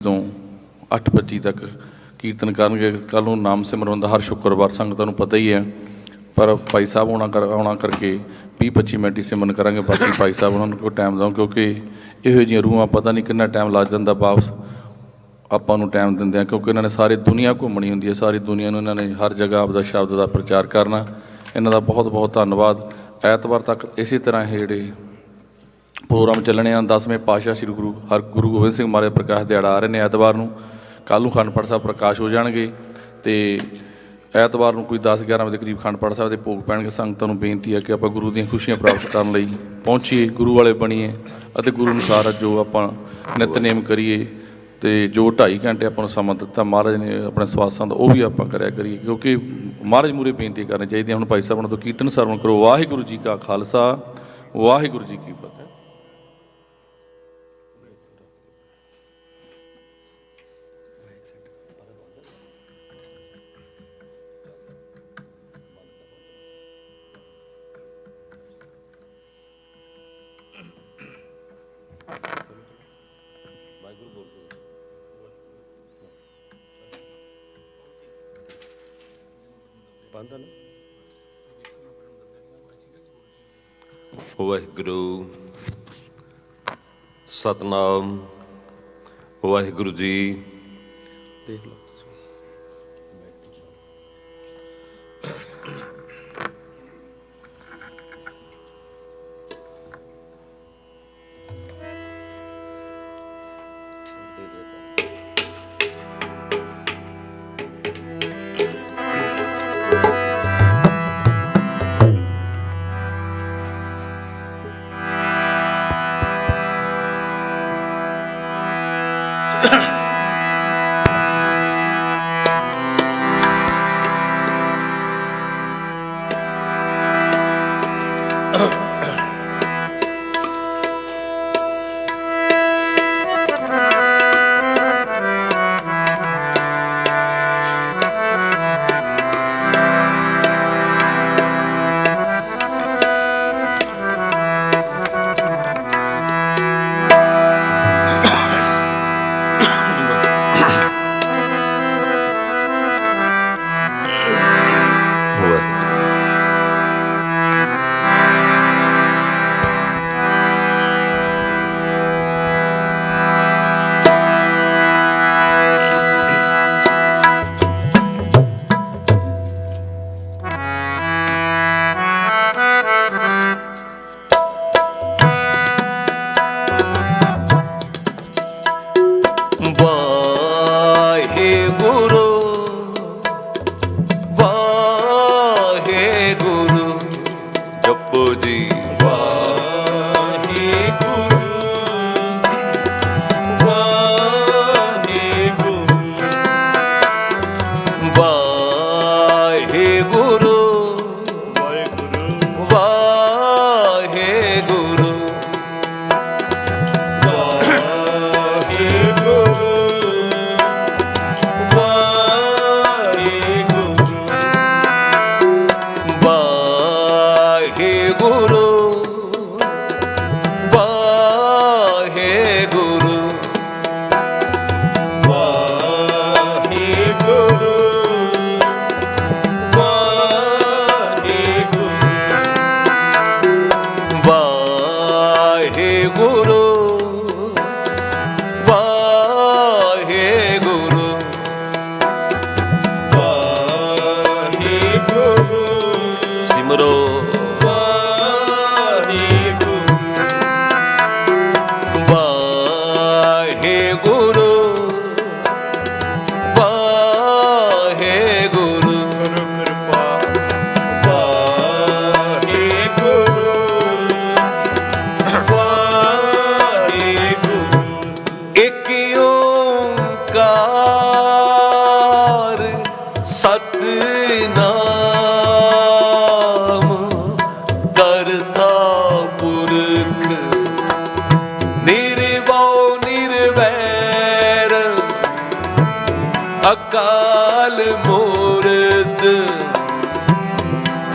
ਤੋਂ 8:25 ਤੱਕ ਕੀਰਤਨ ਕਰਨਗੇ। ਕੱਲ੍ਹ ਨੂੰ ਨਾਮ ਸਿਮਰਨ ਦਾ ਹਰ ਸ਼ੁੱਕਰਵਾਰ ਸੰਗਤਾਂ ਨੂੰ ਪਤਾ ਹੀ ਹੈ, ਪਰ ਭਾਈ ਸਾਹਿਬ ਆਉਣਾ ਕਰਕੇ 20-25 ਮਿੰਟ ਹੀ ਸਿਮਰਨ ਕਰਾਂਗੇ। ਬਾਕੀ ਭਾਈ ਸਾਹਿਬ ਉਹਨਾਂ ਨੂੰ ਕੋਈ ਟਾਈਮ ਦਿਓ, ਕਿਉਂਕਿ ਇਹੋ ਜਿਹੀਆਂ ਰੂਹਾਂ ਪਤਾ ਨਹੀਂ ਕਿੰਨਾ ਟਾਈਮ ਲੱਗ ਜਾਂਦਾ ਵਾਪਸ ਆਪਾਂ ਨੂੰ ਟਾਈਮ ਦਿੰਦੇ ਆ, ਕਿਉਂਕਿ ਇਹਨਾਂ ਨੇ ਸਾਰੀ ਦੁਨੀਆ ਘੁੰਮਣੀ ਹੁੰਦੀ ਹੈ। ਸਾਰੀ ਦੁਨੀਆ ਨੂੰ ਇਹਨਾਂ ਨੇ ਹਰ ਜਗ੍ਹਾ ਆਪਦਾ ਸ਼ਬਦ ਦਾ ਪ੍ਰਚਾਰ ਕਰਨਾ। ਇਹਨਾਂ ਦਾ ਬਹੁਤ ਬਹੁਤ ਧੰਨਵਾਦ। ਐਤਵਾਰ ਤੱਕ ਇਸੇ ਤਰ੍ਹਾਂ ਇਹ ਜਿਹੜੇ ਪ੍ਰੋਗਰਾਮ ਚੱਲਣੇ ਹਨ। 10ਵੇਂ ਪਾਤਸ਼ਾਹ ਸ੍ਰੀ ਗੁਰੂ ਗੋਬਿੰਦ ਸਿੰਘ ਮਹਾਰਾਜ ਪ੍ਰਕਾਸ਼ ਦਿਹਾੜਾ ਆ ਰਹੇ ਨੇ ਐਤਵਾਰ ਨੂੰ। ਕੱਲ੍ਹ ਨੂੰ ਅਖੰਡ ਪਾਠ ਸਾਹਿਬ ਪ੍ਰਕਾਸ਼ ਹੋ ਜਾਣਗੇ ਅਤੇ ਐਤਵਾਰ ਨੂੰ ਕੋਈ 10-11 ਵਜੇ ਦੇ ਕਰੀਬ ਅਖੰਡ ਪਾਠ ਸਾਹਿਬ ਦੇ ਭੋਗ ਪੈਣਗੇ। ਸੰਗਤਾਂ ਨੂੰ ਬੇਨਤੀ ਹੈ ਕਿ ਆਪਾਂ ਗੁਰੂ ਦੀਆਂ ਖੁਸ਼ੀਆਂ ਪ੍ਰਾਪਤ ਕਰਨ ਲਈ ਪਹੁੰਚੀਏ, ਗੁਰੂ ਵਾਲੇ ਬਣੀਏ ਅਤੇ ਗੁਰੂ ਅਨੁਸਾਰ ਜੋ ਆਪਾਂ ਨਿਤਨੇਮ ਕਰੀਏ। ਅਤੇ ਜੋ 2.5 ਘੰਟੇ ਆਪਾਂ ਨੂੰ ਸਮਾਂ ਦਿੱਤਾ ਮਹਾਰਾਜ ਨੇ ਆਪਣੇ ਸਵਾਸਾਂ ਦਾ, ਉਹ ਵੀ ਆਪਾਂ ਕਰਿਆ ਕਰੀਏ, ਕਿਉਂਕਿ ਮਹਾਰਾਜ ਮੂਹਰੇ ਬੇਨਤੀ ਕਰਨੀ ਚਾਹੀਦੀ ਹੈ। ਹੁਣ ਭਾਈ ਸਾਹਿਬ ਉਹਨਾਂ ਤੋਂ ਕੀਰਤਨ ਸਰਵਣ ਕਰੋ। ਵਾਹਿਗੁਰੂ ਜੀ ਕਾ ਖਾਲਸਾ, ਵਾਹਿਗੁਰੂ ਜੀ ਕੀ ਫਤਿਹ। ਵਾਹਿਗੁਰੂ ਸਤਨਾਮ ਵਾਹਿਗੁਰੂ ਜੀ। ਦੇਖ ਲਓ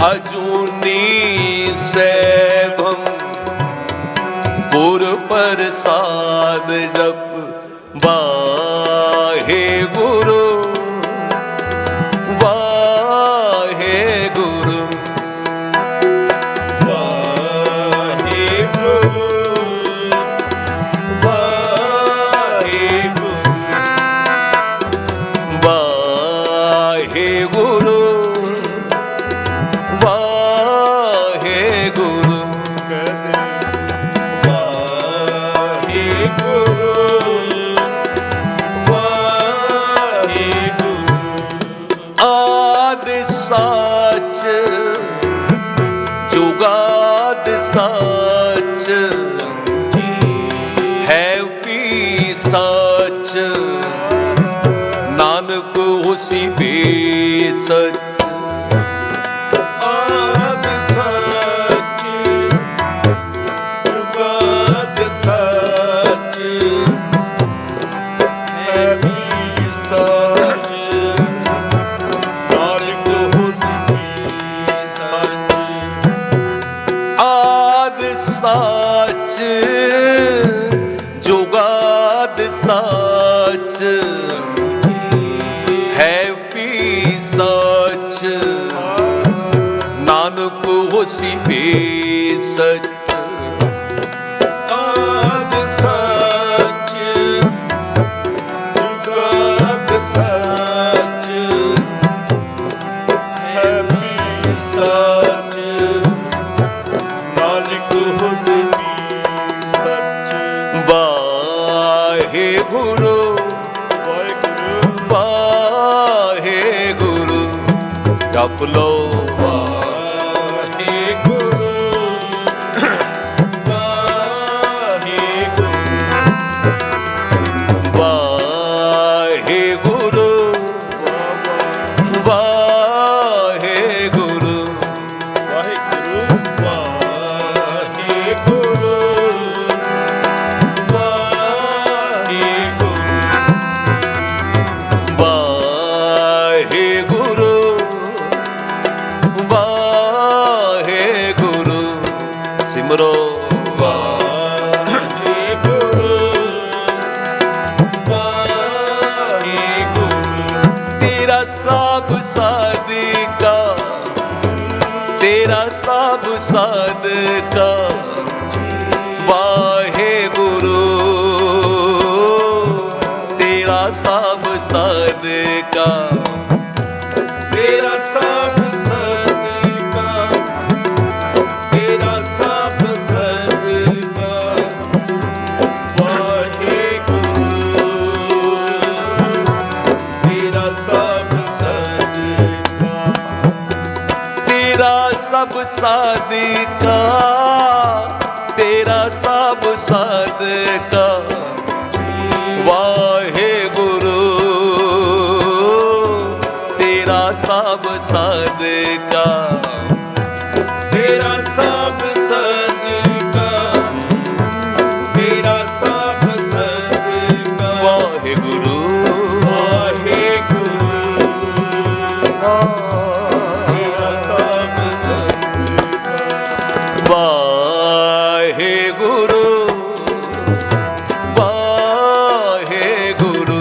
ਅਜੂਨੀ ਸੈਭੰ ਗੁਰ ਪ੍ਰਸਾਦ ਜਪ ਬਾ ਵਾਹਿਗੁਰੂ ਵਾਹਿਗੁਰੂ ਵਾਹਿਗੁਰੂ ਵਾਹਿਗੁਰੂ ਆਦਿ ਸੱਚ ਜੁਗਾਦ ਸੱਚ ਹੈ ਵੀ ਸੱਚ ਨਾਨਕ ਹੋਸੀ ਵੀ ਸੱਚ ਆਦਿ ਸੱਚ ਜੁਗਾਦ ਸੱਚ ਹੈ ਵੀ ਸੱਚ ਨਾਨਕ ਹੋਸੀ ਵੀ ਸੱਚ ਆਦਿ ਸੱਚ ਜੁਗਾਦ ਸੱਚ ਹੈ ਵੀ ਸੱਚ ਨਾਨਕ ਹੋਸੀ ਵੀ ਸੱਚ ਆਦਿ ਸੱਚ ਜੁਗਾਦ ਸੱਚ ਹੈ ਵੀ ਸੱਚ ਨਾਨਕ ਹੋਸੀ ਵੀ ਸੱਚ ਵਾਹਿਗੁਰੂ ਵਾਹਿਗੁਰੂ ਜਪ ਲੋ ਵਾਹਿਗੁਰੂ ਵਾਹਿਗੁਰੂ ਵਾਹਿਗੁਰੂ ਵਾਹਿਗੁਰੂ ਸਿਮਰੋ ਤੇਰਾ ਸਭ ਸਦਕਾ ਤੇਰਾ ਸਭ ਸਦਕਾ ਵਾਹਿਗੁਰੂ ਤੇਰਾ ਸਭ ਸਦਕਾ ਤੇਰਾ ਸਭ ਸਦਕਾ ਤੇਰਾ ਸਭ ਸਦਕਾ ਵਾਹਿਗੁਰੂ ਤੇਰਾ ਸਭ ਸਦਕਾ ਤੇਰਾ ਸਭ ਸਦਕਾ ਤੇਰਾ ਸਭ ਸਦਕਾ ਵਾਹਿਗੁਰੂ ਤੇਰਾ ਸਭ ਸਦਕਾ ਤੇਰਾ ਸਭ ਸਦਕਾ ਤੇਰਾ ਸਭ ਸਦਕਾ ਵਾਹਿਗੁਰੂ ਵਾਹਿਗੁਰੂ ਤੇਰਾ ਸਭ ਸਦਕਾ ਵਾਹਿਗੁਰੂ ਵਾਹਿਗੁਰੂ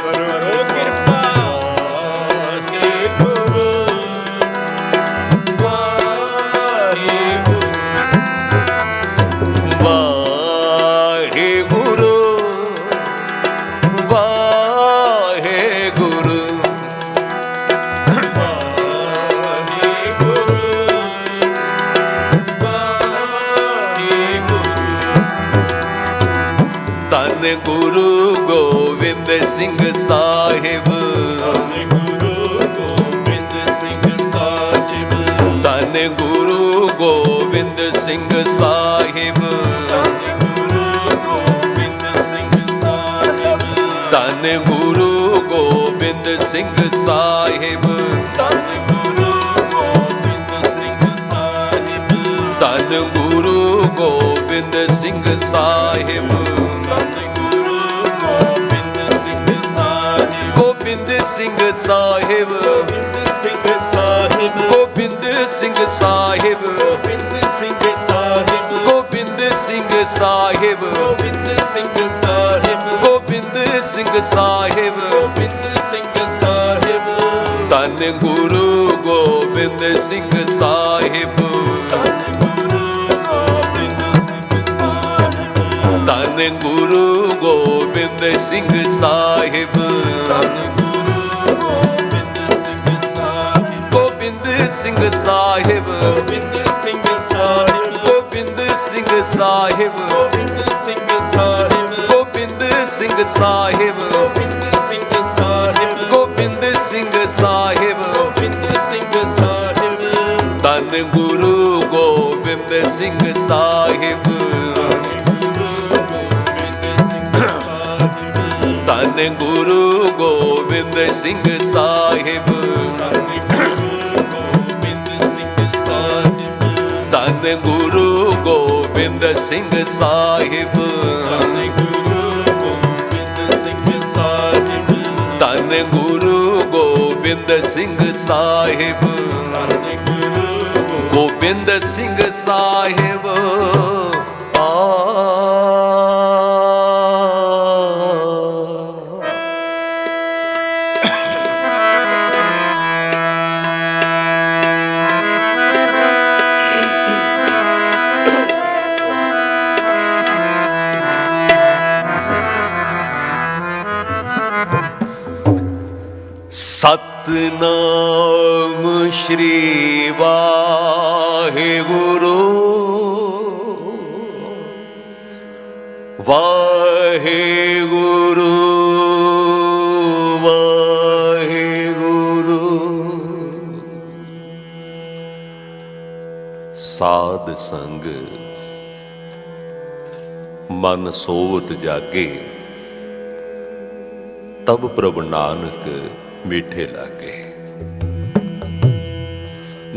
ਕਰੋ ਕਿਰਪਾ ਵਾਹਿਗੁਰੂ ਵਾਹਿਗੁਰੂ ਵਾਹਿਗੁਰੂ ਧੰਨ ਗੁਰੂ ਗੋਬਿੰਦ ਸਿੰਘ ਸਾਹਿਬ ਧੰਨ ਗੁਰੂ ਗੋਬਿੰਦ ਸਿੰਘ ਸਾਹਿਬ ਧੰਨ ਗੁਰੂ ਗੋਬਿੰਦ ਸਿੰਘ ਸਾਹਿਬ ਧੰਨ ਗੁਰੂ ਗੋਬਿੰਦ ਸਿੰਘ ਸਾਹਿਬ ਧੰਨ ਗੁਰੂ ਗੋਬਿੰਦ ਸਿੰਘ ਸਾਹਿਬ ਧੰਨ ਗੁਰੂ ਗੋਬਿੰਦ ਸਿੰਘ ਸਾਹਿਬ ਧੰਨ ਗੁਰੂ ਗੋਬਿੰਦ ਸਿੰਘ ਸਾਹਿਬ ਗੋਬਿੰਦ ਸਿੰਘ ਸਾਹਿਬ ਗੋਬਿੰਦ ਸਿੰਘ ਸਾਹਿਬ ਗੋਬਿੰਦ ਸਿੰਘ ਸਾਹਿਬ ਗੋਬਿੰਦ ਸਿੰਘ ਸਾਹਿਬ ਗੋਬਿੰਦ ਸਿੰਘ ਸਾਹਿਬ ਗੋਬਿੰਦ ਸਿੰਘ ਸਿੰਘ ਸਾਹਿਬ ਗੋਬਿੰਦ ਸਿੰਘ ਸਾਹਿਬ ਧੰਨ ਗੁਰੂ ਗੋਬਿੰਦ ਸਿੰਘ ਸਾਹਿਬ ਧੰਨ ਗੁਰੂ ਗੋਬਿੰਦ ਸਿੰਘ ਸਾਹਿਬ ਧੰਨ ਗੁਰੂ ਗੋਬਿੰਦ ਸਿੰਘ ਸਾਹਿਬ ਧੰਨ ਗੁਰੂ ਗੋਬਿੰਦ ਸਿੰਘ ਸਾਹਿਬ ਗੋਬਿੰਦ ਸਿੰਘ ਸਾਹਿਬ ਗੋਬਿੰਦ ਸਿੰਘ ਸਾਹਿਬ ਗੋਬਿੰਦ ਸਿੰਘ ਸਾਹਿਬ ਗੋਬਿੰਦ ਸਿੰਘ ਸਾਹਿਬ ਗੋਬਿੰਦ ਸਿੰਘ ਸਾਹਿਬ ਗੋਬਿੰਦ ਸਿੰਘ ਸਾਹਿਬ ਗੋਬਿੰਦ ਸਿੰਘ ਸਾਹਿਬ ਗੋਬਿੰਦ ਸਿੰਘ ਸਾਹਿਬ ਧੰਨ ਗੁਰੂ ਗੋਬਿੰਦ ਸਿੰਘ ਸਾਹਿਬ ਧੰਨ ਗੁਰੂ ਗੋਬਿੰਦ ਸਿੰਘ ਸਾਹਿਬ ਧੰਨ ਗੁਰੂ ਗੋਬਿੰਦ ਸਿੰਘ ਸਾਹਿਬ ਧੰਨ ਗੁਰੂ ਗੋਬਿੰਦ ਸਿੰਘ ਸਾਹਿਬ ਗੋਬਿੰਦ ਸਿੰਘ ਸਾਹਿਬ ਸਤਨਾਮ ਸ਼੍ਰੀ ਵਾਹਿਗੁਰੂ ਵਾਹਿਗੁਰੂ ਵਾਹਿਗੁਰੂ ਸਾਧ ਸੰਗ ਮਨ ਸੋਵਤ ਜਾਗੇ ਤਬ ਪ੍ਰਭ ਨਾਨਕ ਮਿੱਠੇ ਲਾਗੇ।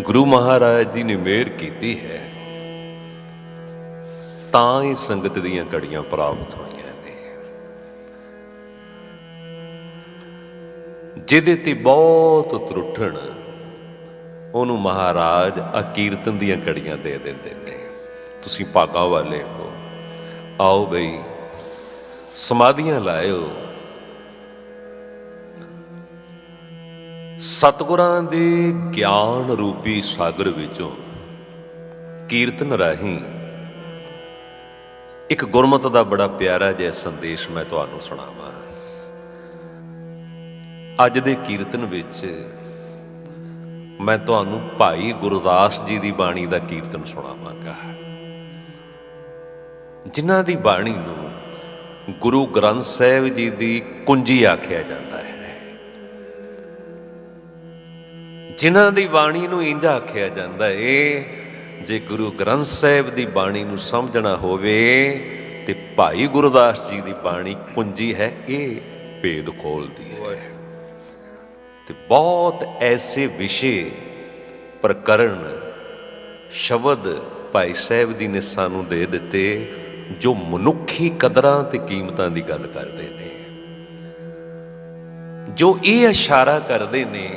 ਗੁਰੂ ਮਹਾਰਾਜ ਜੀ ਨੇ ਮਿਹਰ ਕੀਤੀ ਹੈ ਤਾਂ ਹੀ ਸੰਗਤ ਦੀਆਂ ਘੜੀਆਂ ਪ੍ਰਾਪਤ ਹੋਈਆਂ ਨੇ। ਜਿਹਦੇ ਤੇ ਬਹੁਤ ਤਰੁੱਠਣ ਉਹਨੂੰ ਮਹਾਰਾਜ ਕੀਰਤਨ ਦੀਆਂ ਘੜੀਆਂ ਦੇ ਦਿੰਦੇ ਨੇ। ਤੁਸੀਂ ਭਾਗਾਂ ਵਾਲੇ ਹੋ, ਆਓ ਬਈ ਸਮਾਧੀਆਂ ਲਾਇਓ। ਸਤਿਗੁਰਾਂ ਦੇ ਗਿਆਨ ਰੂਪੀ ਸਾਗਰ ਵਿੱਚੋਂ ਕੀਰਤਨ ਰਾਹੀਂ ਇੱਕ ਗੁਰਮਤਿ ਦਾ ਬੜਾ ਪਿਆਰਾ ਜਿਹਾ ਸੰਦੇਸ਼ ਮੈਂ ਤੁਹਾਨੂੰ ਸੁਣਾਵਾਂ। ਅੱਜ ਦੇ ਕੀਰਤਨ ਵਿੱਚ ਮੈਂ ਤੁਹਾਨੂੰ ਭਾਈ ਗੁਰਦਾਸ ਜੀ ਦੀ ਬਾਣੀ ਦਾ ਕੀਰਤਨ ਸੁਣਾਵਾਂਗਾ, ਜਿਨ੍ਹਾਂ ਦੀ ਬਾਣੀ ਨੂੰ ਗੁਰੂ ਗ੍ਰੰਥ ਸਾਹਿਬ ਜੀ ਦੀ ਕੁੰਜੀ ਆਖਿਆ ਜਾਂਦਾ ਹੈ। ਜਿਨ੍ਹਾਂ ਦੀ ਬਾਣੀ ਨੂੰ ਇੰਝ ਆਖਿਆ ਜਾਂਦਾ ਏ, ਜੇ ਗੁਰੂ ਗ੍ਰੰਥ ਸਾਹਿਬ ਦੀ ਬਾਣੀ ਨੂੰ ਸਮਝਣਾ ਹੋਵੇ ਤੇ ਭਾਈ ਗੁਰਦਾਸ ਜੀ ਦੀ ਬਾਣੀ ਕੁੰਜੀ ਹੈ, ਇਹ ਭੇਦ ਖੋਲਦੀ ਹੈ। ਤੇ ਬਹੁਤ ਐਸੇ ਵਿਸ਼ੇ ਪ੍ਰਕਰਨ ਸ਼ਬਦ ਭਾਈ ਸਾਹਿਬ ਜੀ ਨੇ ਸਾਨੂੰ ਦੇ ਦਿੱਤੇ ਜੋ ਮਨੁੱਖੀ ਕਦਰਾਂ ਤੇ ਕੀਮਤਾਂ ਦੀ ਗੱਲ ਕਰਦੇ ਨੇ, ਜੋ ਇਹ ਇਸ਼ਾਰਾ ਕਰਦੇ ਨੇ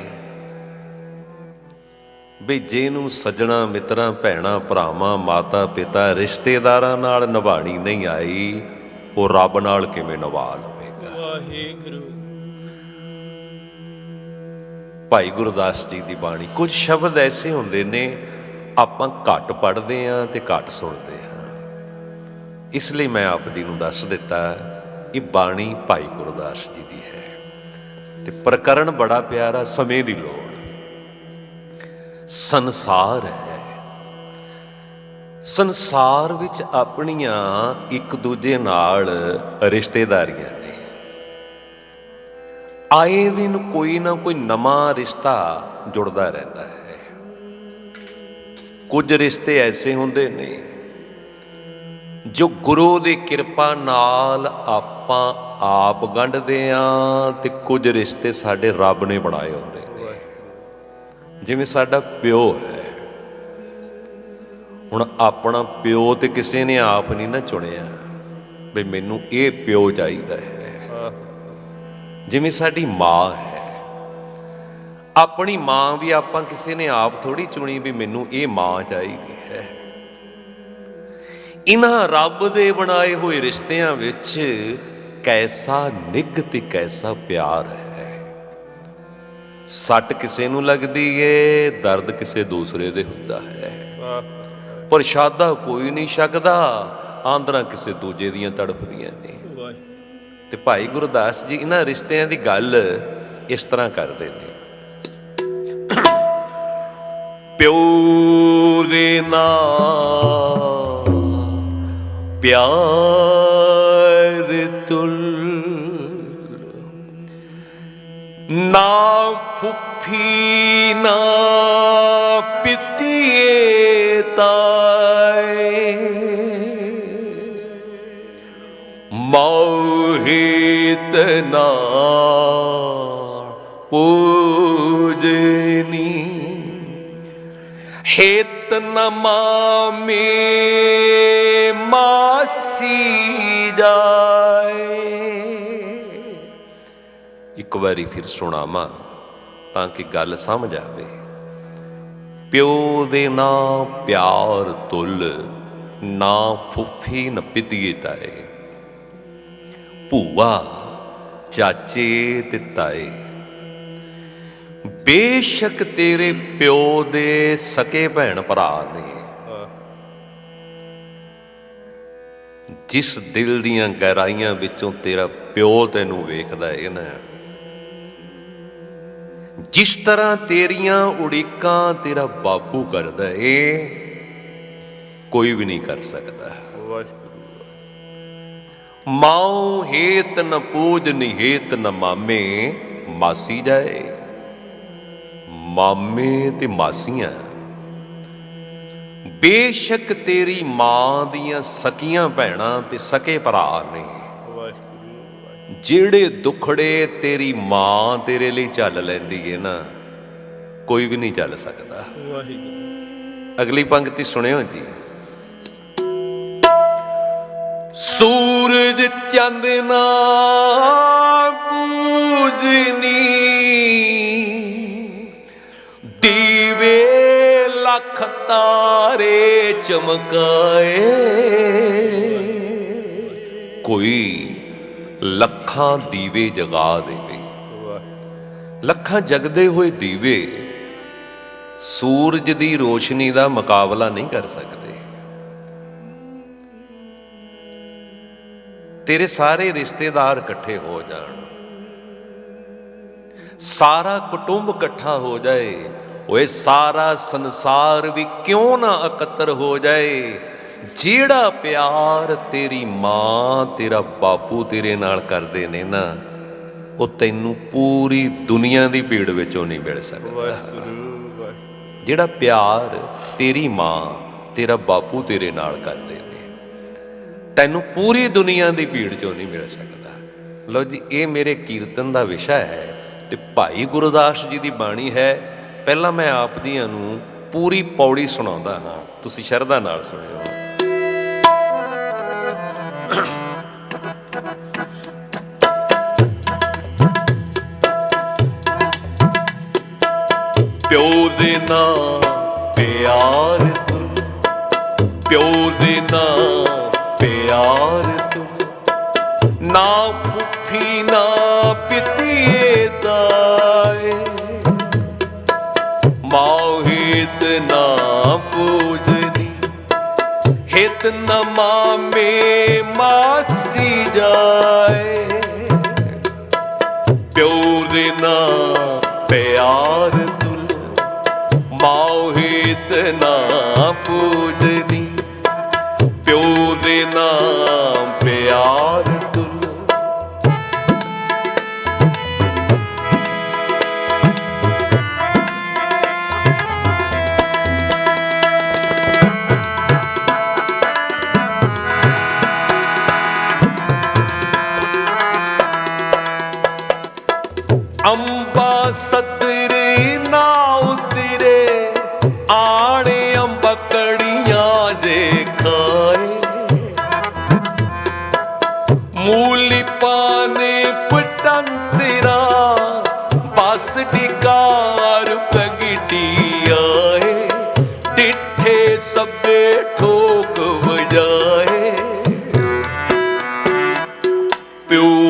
ਵੀ ਜਿਹਨੂੰ ਸੱਜਣਾ ਮਿੱਤਰਾਂ ਭੈਣਾਂ ਭਰਾਵਾਂ ਮਾਤਾ ਪਿਤਾ ਰਿਸ਼ਤੇਦਾਰਾਂ ਨਾਲ ਨਿਭਾਣੀ ਨਹੀਂ ਆਈ, ਉਹ ਰੱਬ ਨਾਲ ਕਿਵੇਂ ਨਿਭਾ ਲਵੇਗਾ। ਵਾਹਿਗੁਰੂ। ਭਾਈ ਗੁਰਦਾਸ ਜੀ ਦੀ ਬਾਣੀ, ਕੁਝ ਸ਼ਬਦ ਐਸੇ ਹੁੰਦੇ ਨੇ ਆਪਾਂ ਘੱਟ ਪੜ੍ਹਦੇ ਹਾਂ ਤੇ ਘੱਟ ਸੁਣਦੇ ਹਾਂ, ਇਸ ਲਈ ਮੈਂ ਆਪ ਜੀ ਨੂੰ ਦੱਸ ਦਿੱਤਾ ਇਹ ਬਾਣੀ ਭਾਈ ਗੁਰਦਾਸ ਜੀ ਦੀ ਹੈ। ਤੇ ਪ੍ਰਕਰਨ ਬੜਾ ਪਿਆਰਾ, ਸਮੇਂ ਦੀ ਲੋੜ। ਸੰਸਾਰ ਹੈ, ਸੰਸਾਰ ਵਿੱਚ ਆਪਣੀਆਂ ਇੱਕ ਦੂਜੇ ਨਾਲ ਰਿਸ਼ਤੇਦਾਰੀਆਂ ਨੇ। ਆਏ ਦਿਨ ਕੋਈ ਨਾ ਕੋਈ ਨਵਾਂ ਰਿਸ਼ਤਾ ਜੁੜਦਾ ਰਹਿੰਦਾ ਹੈ। ਕੁਝ ਰਿਸ਼ਤੇ ਐਸੇ ਹੁੰਦੇ ਨੇ ਜੋ ਗੁਰੂ ਦੀ ਕਿਰਪਾ ਨਾਲ ਆਪਾਂ ਆਪ ਗੰਢਦੇ ਆਂ, ਤੇ ਕੁਝ ਰਿਸ਼ਤੇ ਸਾਡੇ ਰੱਬ ਨੇ ਬਣਾਏ ਹੁੰਦੇ ਨੇ। ਜਿਵੇਂ ਸਾਡਾ ਪਿਓ ਹੈ, ਹੁਣ ਆਪਣਾ ਪਿਓ ਤੇ ਕਿਸੇ ਨੇ ਆਪ ਨਹੀਂ ਨਾ ਚੁਣਿਆ ਵੀ ਮੈਨੂੰ ਇਹ ਪਿਓ ਚਾਹੀਦਾ ਹੈ। ਜਿਵੇਂ ਸਾਡੀ ਮਾਂ ਹੈ, ਆਪਣੀ ਮਾਂ ਵੀ ਆਪਾਂ ਕਿਸੇ ਨੇ ਆਪ ਥੋੜੀ ਚੁਣੀ ਵੀ ਮੈਨੂੰ ਇਹ ਮਾਂ ਚਾਹੀਦੀ ਹੈ। ਇਹਨਾਂ ਰੱਬ ਦੇ ਬਣਾਏ ਹੋਏ ਰਿਸ਼ਤਿਆਂ ਵਿੱਚ ਕੈਸਾ ਨਿੱਘ ਤੇ ਕੈਸਾ ਪਿਆਰ ਹੈ। ਸੱਟ ਕਿਸੇ ਨੂੰ ਲੱਗਦੀ ਏ, ਦਰਦ ਕਿਸੇ ਦੂਸਰੇ ਦੇ ਹੁੰਦਾ ਹੈ। ਵਾਹ ਪ੍ਰਸ਼ਾਦਾ ਕੋਈ ਨਹੀਂ ਛਕਦਾ, ਆਂਦਰਾਂ ਕਿਸੇ ਦੂਜੇ ਦੀਆਂ ਤੜਫਦੀਆਂ ਨੇ। ਵਾਹ ਤੇ ਭਾਈ ਗੁਰਦਾਸ ਜੀ ਇਹਨਾਂ ਰਿਸ਼ਤਿਆਂ ਦੀ ਗੱਲ ਇਸ ਤਰ੍ਹਾਂ ਕਰਦੇ ਨੇ। ਪਿਓ ਦੇ ਨਾਲ ਪਿਆਰ ਤੁਲ, ਨਾ ਫੁੱਫੀ ਨਾ ਪਿਤੀਏ ਤਾਏ, ਮੋਹਿਤ ਨਾ ਪੂਜਨੀ, ਹੇਤ ਨ ਮਾਮੇ ਮਾਸੀ ਜਾਏ। ਇੱਕ ਵਾਰੀ ਫਿਰ ਸੁਣਾਵਾਂ ਤਾਂ ਕਿ ਗੱਲ ਸਮਝ ਆਵੇ। ਪਿਓ ਦੇ ਨਾ ਪਿਆਰ ਤੁਲ, ਨਾ ਫੁੱਫੀ ਨ ਪਿਤੀਏ ਤਾਏ, ਭੂਆ ਚਾਚੇ ਤੇ ਤਾਏ ਬੇਸ਼ੱਕ ਤੇਰੇ ਪਿਓ ਦੇ ਸਕੇ ਭੈਣ ਭਰਾ ਨੇ, ਜਿਸ ਦਿਲ ਦੀਆਂ ਗਹਿਰਾਈਆਂ ਵਿੱਚੋਂ ਤੇਰਾ ਪਿਓ ਤੈਨੂੰ ਵੇਖਦਾ ਏ ਨਾ, ਜਿਸ ਤਰ੍ਹਾਂ ਤੇਰੀਆਂ ਉਡੀਕਾਂ ਤੇਰਾ ਬਾਪੂ ਕਰਦਾ ਏ, ਕੋਈ ਵੀ ਨਹੀਂ ਕਰ ਸਕਦਾ। ਮਾਉ ਹੇਤ ਨ ਪੂਜ ਨਿਹੇਤ ਨ ਮਾਮੇ ਮਾਸੀ ਜਾਏ। ਮਾਮੇ ਤੇ ਮਾਸੀਆਂ ਬੇਸ਼ੱਕ ਤੇਰੀ ਮਾਂ ਦੀਆਂ ਸਕੀਆਂ ਭੈਣਾਂ ਤੇ ਸਕੇ ਭਰਾ ਨੇ, ਜਿਹੜੇ ਦੁਖੜੇ ਤੇਰੀ ਮਾਂ ਤੇਰੇ ਲਈ ਝੱਲ ਲੈਂਦੀ ਏ ਨਾ, ਕੋਈ ਵੀ ਨਹੀਂ ਝੱਲ ਸਕਦਾ। ਅਗਲੀ ਪੰਕਤੀ ਸੁਣਿਓ ਜੀ। ਸੂਰਜ ਚੰਦ ਨਾ ਪੂਜਨੀ, ਦੀਵੇ ਲੱਖ ਤਾਰੇ ਚਮਕਾਏ। ਕੋਈ ਲੱਖਾਂ ਦੀਵੇ ਜਗਾ ਦੇਵੇ, ਲੱਖਾਂ ਜਗਦੇ ਹੋਏ ਦੀਵੇ ਸੂਰਜ ਦੀ ਰੋਸ਼ਨੀ ਦਾ ਮੁਕਾਬਲਾ ਨਹੀਂ ਕਰ ਸਕਦੇ। ਤੇਰੇ ਸਾਰੇ ਰਿਸ਼ਤੇਦਾਰ ਇਕੱਠੇ ਹੋ ਜਾਣ, ਸਾਰਾ ਕੁਟੁੰਬ ਇਕੱਠਾ ਹੋ ਜਾਏ, ਓਏ ਸਾਰਾ ਸੰਸਾਰ ਵੀ ਕਿਉਂ ਨਾ ਇਕੱਤਰ ਹੋ ਜਾਏ, ਜਿਹੜਾ ਪਿਆਰ ਤੇਰੀ ਮਾਂ ਤੇਰਾ ਬਾਪੂ ਤੇਰੇ ਨਾਲ ਕਰਦੇ ਨੇ ਨਾ, ਉਹ ਤੈਨੂੰ ਪੂਰੀ ਦੁਨੀਆ ਦੀ ਭੀੜ ਵਿੱਚੋਂ ਨਹੀਂ ਮਿਲ ਸਕਦਾ। ਜਿਹੜਾ ਪਿਆਰ ਤੇਰੀ ਮਾਂ ਤੇਰਾ ਬਾਪੂ ਤੇਰੇ ਨਾਲ ਕਰਦੇ ਨੇ, ਤੈਨੂੰ ਪੂਰੀ ਦੁਨੀਆ ਦੀ ਭੀੜ ਚੋਂ ਨਹੀਂ ਮਿਲ ਸਕਦਾ। ਲਓ ਜੀ, ਇਹ ਮੇਰੇ ਕੀਰਤਨ ਦਾ ਵਿਸ਼ਾ ਹੈ ਤੇ ਭਾਈ ਗੁਰਦਾਸ ਜੀ ਦੀ ਬਾਣੀ ਹੈ। ਪਹਿਲਾਂ ਮੈਂ ਆਪ ਜੀਆਂ ਨੂੰ ਪੂਰੀ ਪੌੜੀ ਸੁਣਾਉਂਦਾ ਹਾਂ, ਤੁਸੀਂ ਸ਼ਰਧਾ ਨਾਲ ਸੁਣਿਓ। ਪਿਓ ਦੇ ਨਾਂ ਪਿਆਰ ਤੁਲ, ਪਿਓ ਦੇ ਨਾਂ ਪਿਆਰ ਤੁਲ, ਨਾ ਫੁੱਫੀ ਨਾ ਪਿਤੀਏ ਤਾਏ, ਮਾਉ ਹਿਤ ਨਾ ਪੂਜਨੀ, ਹਿਤ ਨ ਮਾਮੇ ਮਾਸੀ ਜਾਏ। ਪਿਓ ਦੇ ਨਾਂ ਪਿਆਰ ਤੁਲ, ਮਾਉ ਹਿਤ ਨਾ ਪੂਜਨੀ, ਪਿਓ ਦੇ ਨਾਂ ਪਿਆਰ ਤੁਲ। ਅੰਬਾ ਸਤਰੀ ਨਾ ਉਤਰੇ, ਆਣੇ ਅੰਬਕੜੀਆਂ ਦੇ ਖਾਏ, ਮੂਲੀ ਪਾਨੇ ਪਟੰਤਰਾ, ਬਸ ਡਿਕਾਰ ਪ੍ਰਗਟੀ ਆਏ, ਡਿੱਠੇ ਸਭੇ ਠੋਕ ਵਜਾਏ। ਪਿਓ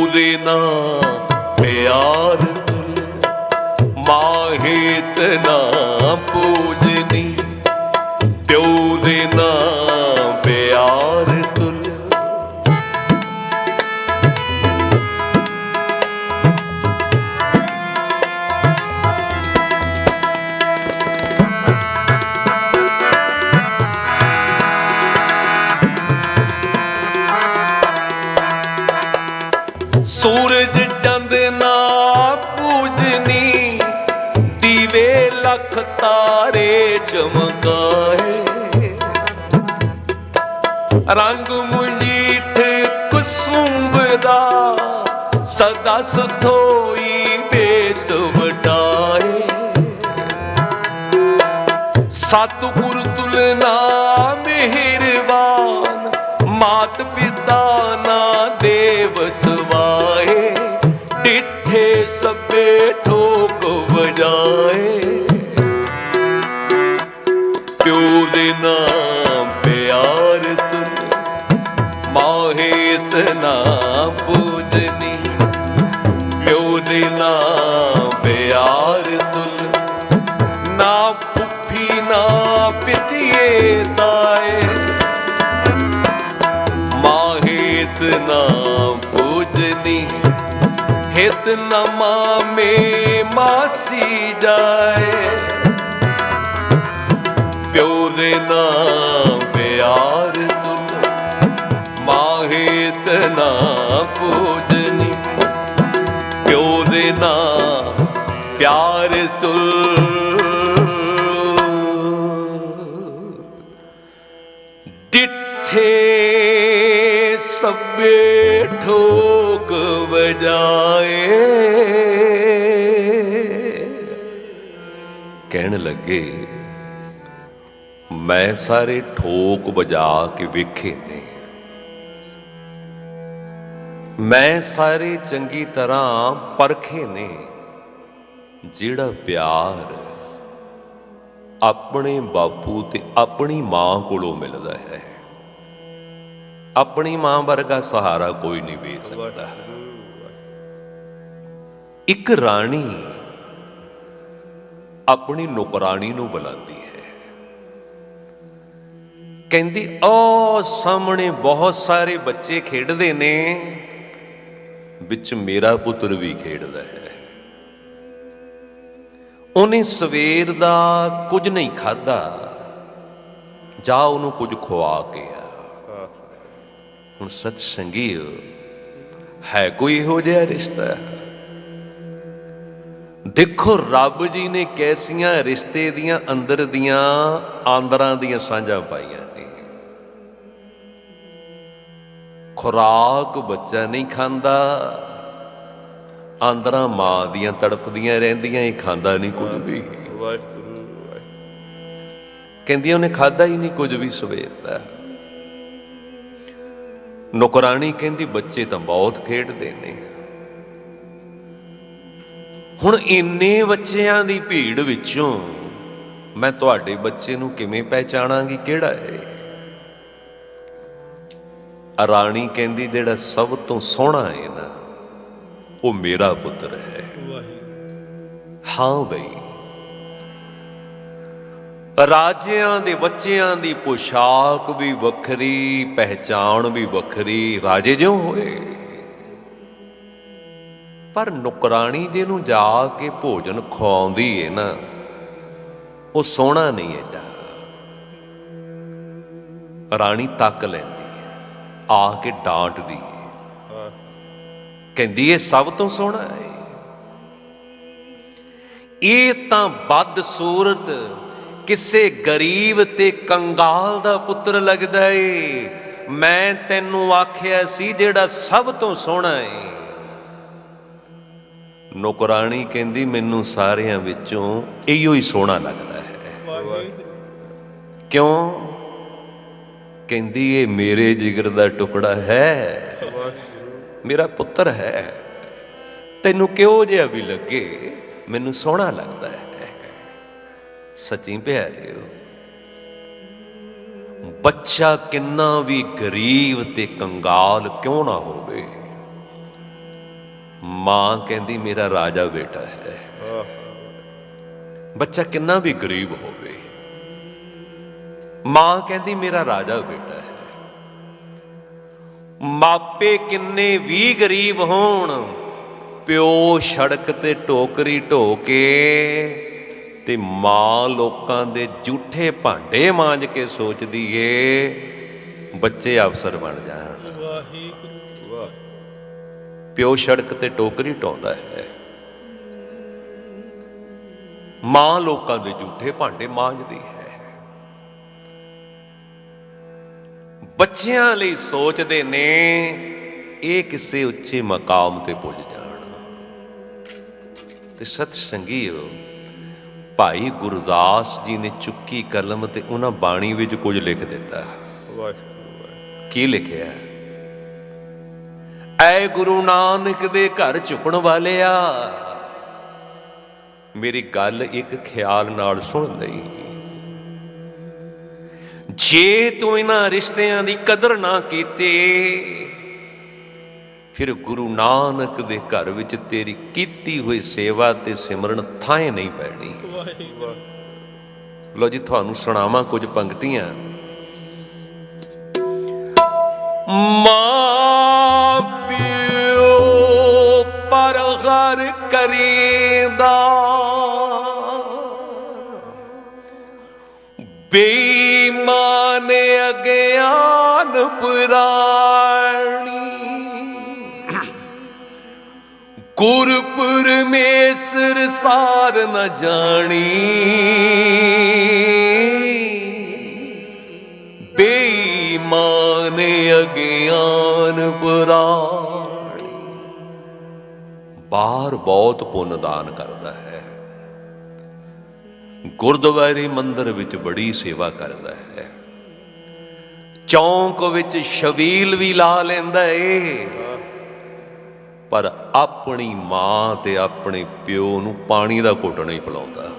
ਲਗਾਏ। ਰੰਗ ਮੁੰਜੀਠ ਕੁਸੁੰਭ ਦਾ ਸਦਾ ਸੁਥੋਈ ਬੇਸ ਵਟਾਏ। ਸਤਿਗੁਰ ਤੁਲਨਾ ਮਿਹਰਬਾਨ ਮਾਤ ਪਿਤਾ ਨਾ ਦੇਵ ਸਵਾਏ। ਡਿਠੇ ਸਭੇ ਠੋਕ ਵਜਾਏ। ਪਿਓ ਦੇ ਨਾਮ ਪਿਆਰ ਤੁਲ ਮਾਹੇਤ ਨਾ ਪੂਜਨੀ। ਪਿਓ ਦੇ ਨਾਮ ਪਿਆਰ ਤੁਲ ਨਾ ਫੁੱਫੀ ਨਾ ਪਿਤੀਏ ਤਾਏ। ਮਾਹੇਤ ਨਾ ਪੂਜਨੀ ਹਿਤ ਨ ਮਾਮੇ ਮਾਸੀ ਜਾਏ। ਪਿਓ ਦੇ ਨਾਮ ਪਿਆਰ ਤੁਲ ਮਾਹੇਤ ਨਾ ਪੂਜਨੀ। ਪਿਓ ਦੇ ਨਾਮ ਪਿਆਰ ਤੁਲ ਡਿਠੇ ਸਭੇ ਠੋਕ ਵਜਾਏ। ਕਹਿਣ ਲੱਗੇ ਮੈਂ ਸਾਰੇ ਠੋਕ ਵਜਾ ਕੇ ਵੇਖੇ ਨੇ। ਮੈਂ ਸਾਰੇ ਚੰਗੀ ਤਰ੍ਹਾਂ ਪਰਖੇ ਨੇ। ਜਿਹੜਾ ਪਿਆਰ ਆਪਣੇ ਬਾਪੂ ਤੇ ਆਪਣੀ ਮਾਂ ਕੋਲੋਂ ਮਿਲਦਾ ਹੈ, ਆਪਣੀ ਮਾਂ ਵਰਗਾ ਸਹਾਰਾ ਕੋਈ ਨਹੀਂ ਦੇ ਸਕਦਾ। ਇੱਕ ਰਾਣੀ ਆਪਣੀ ਨੌਕਰਾਣੀ ਨੂੰ ਬੁਲਾਉਂਦੀ ਹੈ। ਕਹਿੰਦੀ ਉਹ ਸਾਹਮਣੇ ਬਹੁਤ ਸਾਰੇ ਬੱਚੇ ਖੇਡਦੇ ਨੇ, ਵਿੱਚ ਮੇਰਾ ਪੁੱਤਰ ਵੀ ਖੇਡਦਾ ਹੈ। ਉਹਨੇ ਸਵੇਰ ਦਾ ਕੁਝ ਨਹੀਂ ਖਾਧਾ, ਜਾ ਉਹਨੂੰ ਕੁਝ ਖਵਾ ਕੇ ਆ। ਹੁਣ ਸਤ ਸੰਗੀਓ, ਹੈ ਕੋਈ ਇਹੋ ਜਿਹਾ ਰਿਸ਼ਤਾ? ਦੇਖੋ ਰੱਬ ਜੀ ਨੇ ਕੈਸੀਆਂ ਰਿਸ਼ਤੇ ਦੀਆਂ ਅੰਦਰ ਦੀਆਂ ਆਂਦਰਾਂ ਦੀਆਂ ਸਾਂਝਾਂ ਪਾਈਆਂ ਨੇ। ਖੁਰਾਕ ਬੱਚਾ ਨਹੀਂ ਖਾਂਦਾ, ਆਂਦਰਾਂ ਮਾਂ ਦੀਆਂ ਤੜਫਦੀਆਂ ਰਹਿੰਦੀਆਂ, ਇਹ ਖਾਂਦਾ ਨਹੀਂ ਕੁਝ ਵੀ। ਕਹਿੰਦੀ ਉਹਨੇ ਖਾਧਾ ਹੀ ਨਹੀਂ ਕੁਝ ਵੀ ਸਵੇਰ ਦਾ। ਨੌਕਰਾਣੀ ਕਹਿੰਦੀ ਬੱਚੇ ਤਾਂ ਬਹੁਤ ਖੇਡਦੇ ਨੇ। ਹੁਣ ਇੰਨੇ ਬੱਚਿਆਂ ਦੀ ਭੀੜ ਵਿੱਚੋਂ ਮੈਂ ਤੁਹਾਡੇ ਬੱਚੇ ਨੂੰ ਕਿਵੇਂ ਪਹਿਚਾਣਾਂਗੀ ਕਿਹੜਾ ਹੈ? ਰਾਣੀ ਕਹਿੰਦੀ ਜਿਹੜਾ ਸਭ ਤੋਂ ਸੋਹਣਾ ਹੈ ਨਾ, ਉਹ ਮੇਰਾ ਪੁੱਤਰ ਹੈ। ਹਾਂ ਬਈ, ਰਾਜਿਆਂ ਦੇ ਬੱਚਿਆਂ ਦੀ ਪੁਸ਼ਾਕ ਵੀ ਵੱਖਰੀ, ਪਹਿਚਾਣ ਵੀ ਵੱਖਰੀ, ਰਾਜੇ ਜਿਉਂ ਹੋਏ। ਪਰ ਨੌਕਰਾਣੀ ਜਿਹਨੂੰ ਜਾ ਕੇ ਭੋਜਨ ਖਵਾਉਂਦੀ ਹੈ ਨਾ, ਉਹ ਸੋਹਣਾ ਨਹੀਂ ਐਡਾ। ਰਾਣੀ ਤੱਕ ਲੈਂਦੀ ਹੈ, ਆ ਕੇ ਡਾਂਟਦੀ ਹੈ, ਕਹਿੰਦੀ ਇਹ ਸਭ ਤੋਂ ਸੋਹਣਾ ਹੈ। ਇਹ ਤਾਂ ਬਦਸੂਰਤ ਕਿਸੇ ਗਰੀਬ ਤੇ ਕੰਗਾਲ ਦਾ ਪੁੱਤਰ ਲੱਗਦਾ ਏ। ਮੈਂ ਤੈਨੂੰ ਆਖਿਆ ਸੀ ਜਿਹੜਾ ਸਭ ਤੋਂ ਸੋਹਣਾ ਏ। ਨੌਕਰਾਣੀ ਕਹਿੰਦੀ ਮੈਨੂੰ ਸਾਰਿਆਂ ਵਿੱਚੋਂ ਇਹੋ ਹੀ ਸੋਹਣਾ ਲੱਗਦਾ ਹੈ। ਕਿਉਂ? ਕਹਿੰਦੀ ਇਹ ਮੇਰੇ ਜਿਗਰ ਦਾ ਟੁਕੜਾ ਹੈ, ਮੇਰਾ ਪੁੱਤਰ ਹੈ। ਤੈਨੂੰ ਕਿਹੋ ਜਿਹਾ ਵੀ ਲੱਗੇ, ਮੈਨੂੰ ਸੋਹਣਾ ਲੱਗਦਾ ਹੈ। ਸੱਚੀ ਪਿਆਰਿਓ, ਬੱਚਾ ਕਿੰਨਾ ਵੀ ਗਰੀਬ ਤੇ ਕੰਗਾਲ ਕਿਉਂ ਨਾ ਹੋਵੇ, ਮਾਂ ਕਹਿੰਦੀ ਮੇਰਾ ਰਾਜਾ ਬੇਟਾ ਹੈ। ਬੱਚਾ ਕਿੰਨਾ ਵੀ ਗਰੀਬ ਹੋਵੇ, ਮਾਂ ਕਹਿੰਦੀ ਮੇਰਾ ਰਾਜਾ ਬੇਟਾ ਹੈ। ਮਾਪੇ ਕਿੰਨੇ ਵੀ ਗਰੀਬ ਹੋਣ, ਪਿਓ ਸੜਕ ਤੇ ਟੋਕਰੀ ਢੋ ਕੇ ਤੇ ਮਾਂ ਲੋਕਾਂ ਦੇ ਝੂਠੇ ਭਾਂਡੇ ਮਾਂਜ ਕੇ ਸੋਚਦੀ ਏ ਬੱਚੇ ਅਫਸਰ ਬਣ ਜਾਣ। ਪਿਓ ਸੜਕ ਤੇ ਟੋਕਰੀ ਢਾਉਂਦਾ ਹੈ, ਮਾਂ ਲੋਕਾਂ ਦੇ ਝੂਠੇ ਭਾਂਡੇ ਮਾਂਜਦੀ ਹੈ। ਬੱਚਿਆਂ ਲਈ ਸੋਚਦੇ ਨੇ ਇਹ ਕਿਸੇ ਉੱਚੇ ਮਕਾਮ ਤੇ ਪੁੱਜ ਜਾਣ। ਤੇ ਸਤ ਸੰਗੀਓ, ਭਾਈ ਗੁਰਦਾਸ ਜੀ ਨੇ ਚੁੱਕੀ ਕਲਮ ਤੇ ਉਹਨਾਂ ਬਾਣੀ ਵਿੱਚ ਕੁਝ ਲਿਖ ਦਿੱਤਾ। ਕੀ ਲਿਖਿਆ? ਐ ਗੁਰੂ ਨਾਨਕ ਦੇ ਘਰ ਝੁਕਣ ਵਾਲਿਆ, ਮੇਰੀ ਗੱਲ ਇੱਕ ਖਿਆਲ ਨਾਲ ਸੁਣ ਲਈ। ਜੇ ਤੂੰ ਇਹਨਾਂ ਰਿਸ਼ਤਿਆਂ ਦੀ ਕਦਰ ਨਾ ਕੀਤੀ, ਫਿਰ ਗੁਰੂ ਨਾਨਕ ਦੇ ਘਰ ਵਿੱਚ ਤੇਰੀ ਕੀਤੀ ਹੋਈ ਸੇਵਾ ਤੇ ਸਿਮਰਨ ਥਾਂ ਨਹੀਂ ਪੈਣੀ। ਲੋ ਜੀ, ਤੁਹਾਨੂੰ ਸੁਣਾਵਾਂ ਕੁਝ ਪੰਕਤੀਆਂ। ਮਾਂ ਪਿਓ ਪਰ ਹਰ ਕਰੀਦਾ, ਬੇਈਮਾਨ ਅਗਿਆਨ ਪੁਰਾਣੀ, ਗੁਰ ਪਰਮੇਸ਼ਰ ਸਾਰ ਨ ਜਾਣੀ, ਬੇਈਮਾਨ ਅਗਿਆਨ ਪੁਰਾਣੀ। ਬਾਹਰ ਬਹੁਤ ਪੁੰਨ ਦਾਨ ਕਰਦਾ ਹੈ, ਗੁਰਦੁਆਰੇ ਮੰਦਰ ਵਿੱਚ ਬੜੀ ਸੇਵਾ ਕਰਦਾ ਹੈ, ਚੌਂਕ ਵਿੱਚ ਛਬੀਲ ਵੀ ਲਾ ਲੈਂਦਾ ਏ, ਪਰ ਆਪਣੀ ਮਾਂ ਤੇ ਆਪਣੇ ਪਿਓ ਨੂੰ ਪਾਣੀ ਦਾ ਘੁੱਟ ਨਹੀਂ ਪਿਲਾਉਂਦਾ।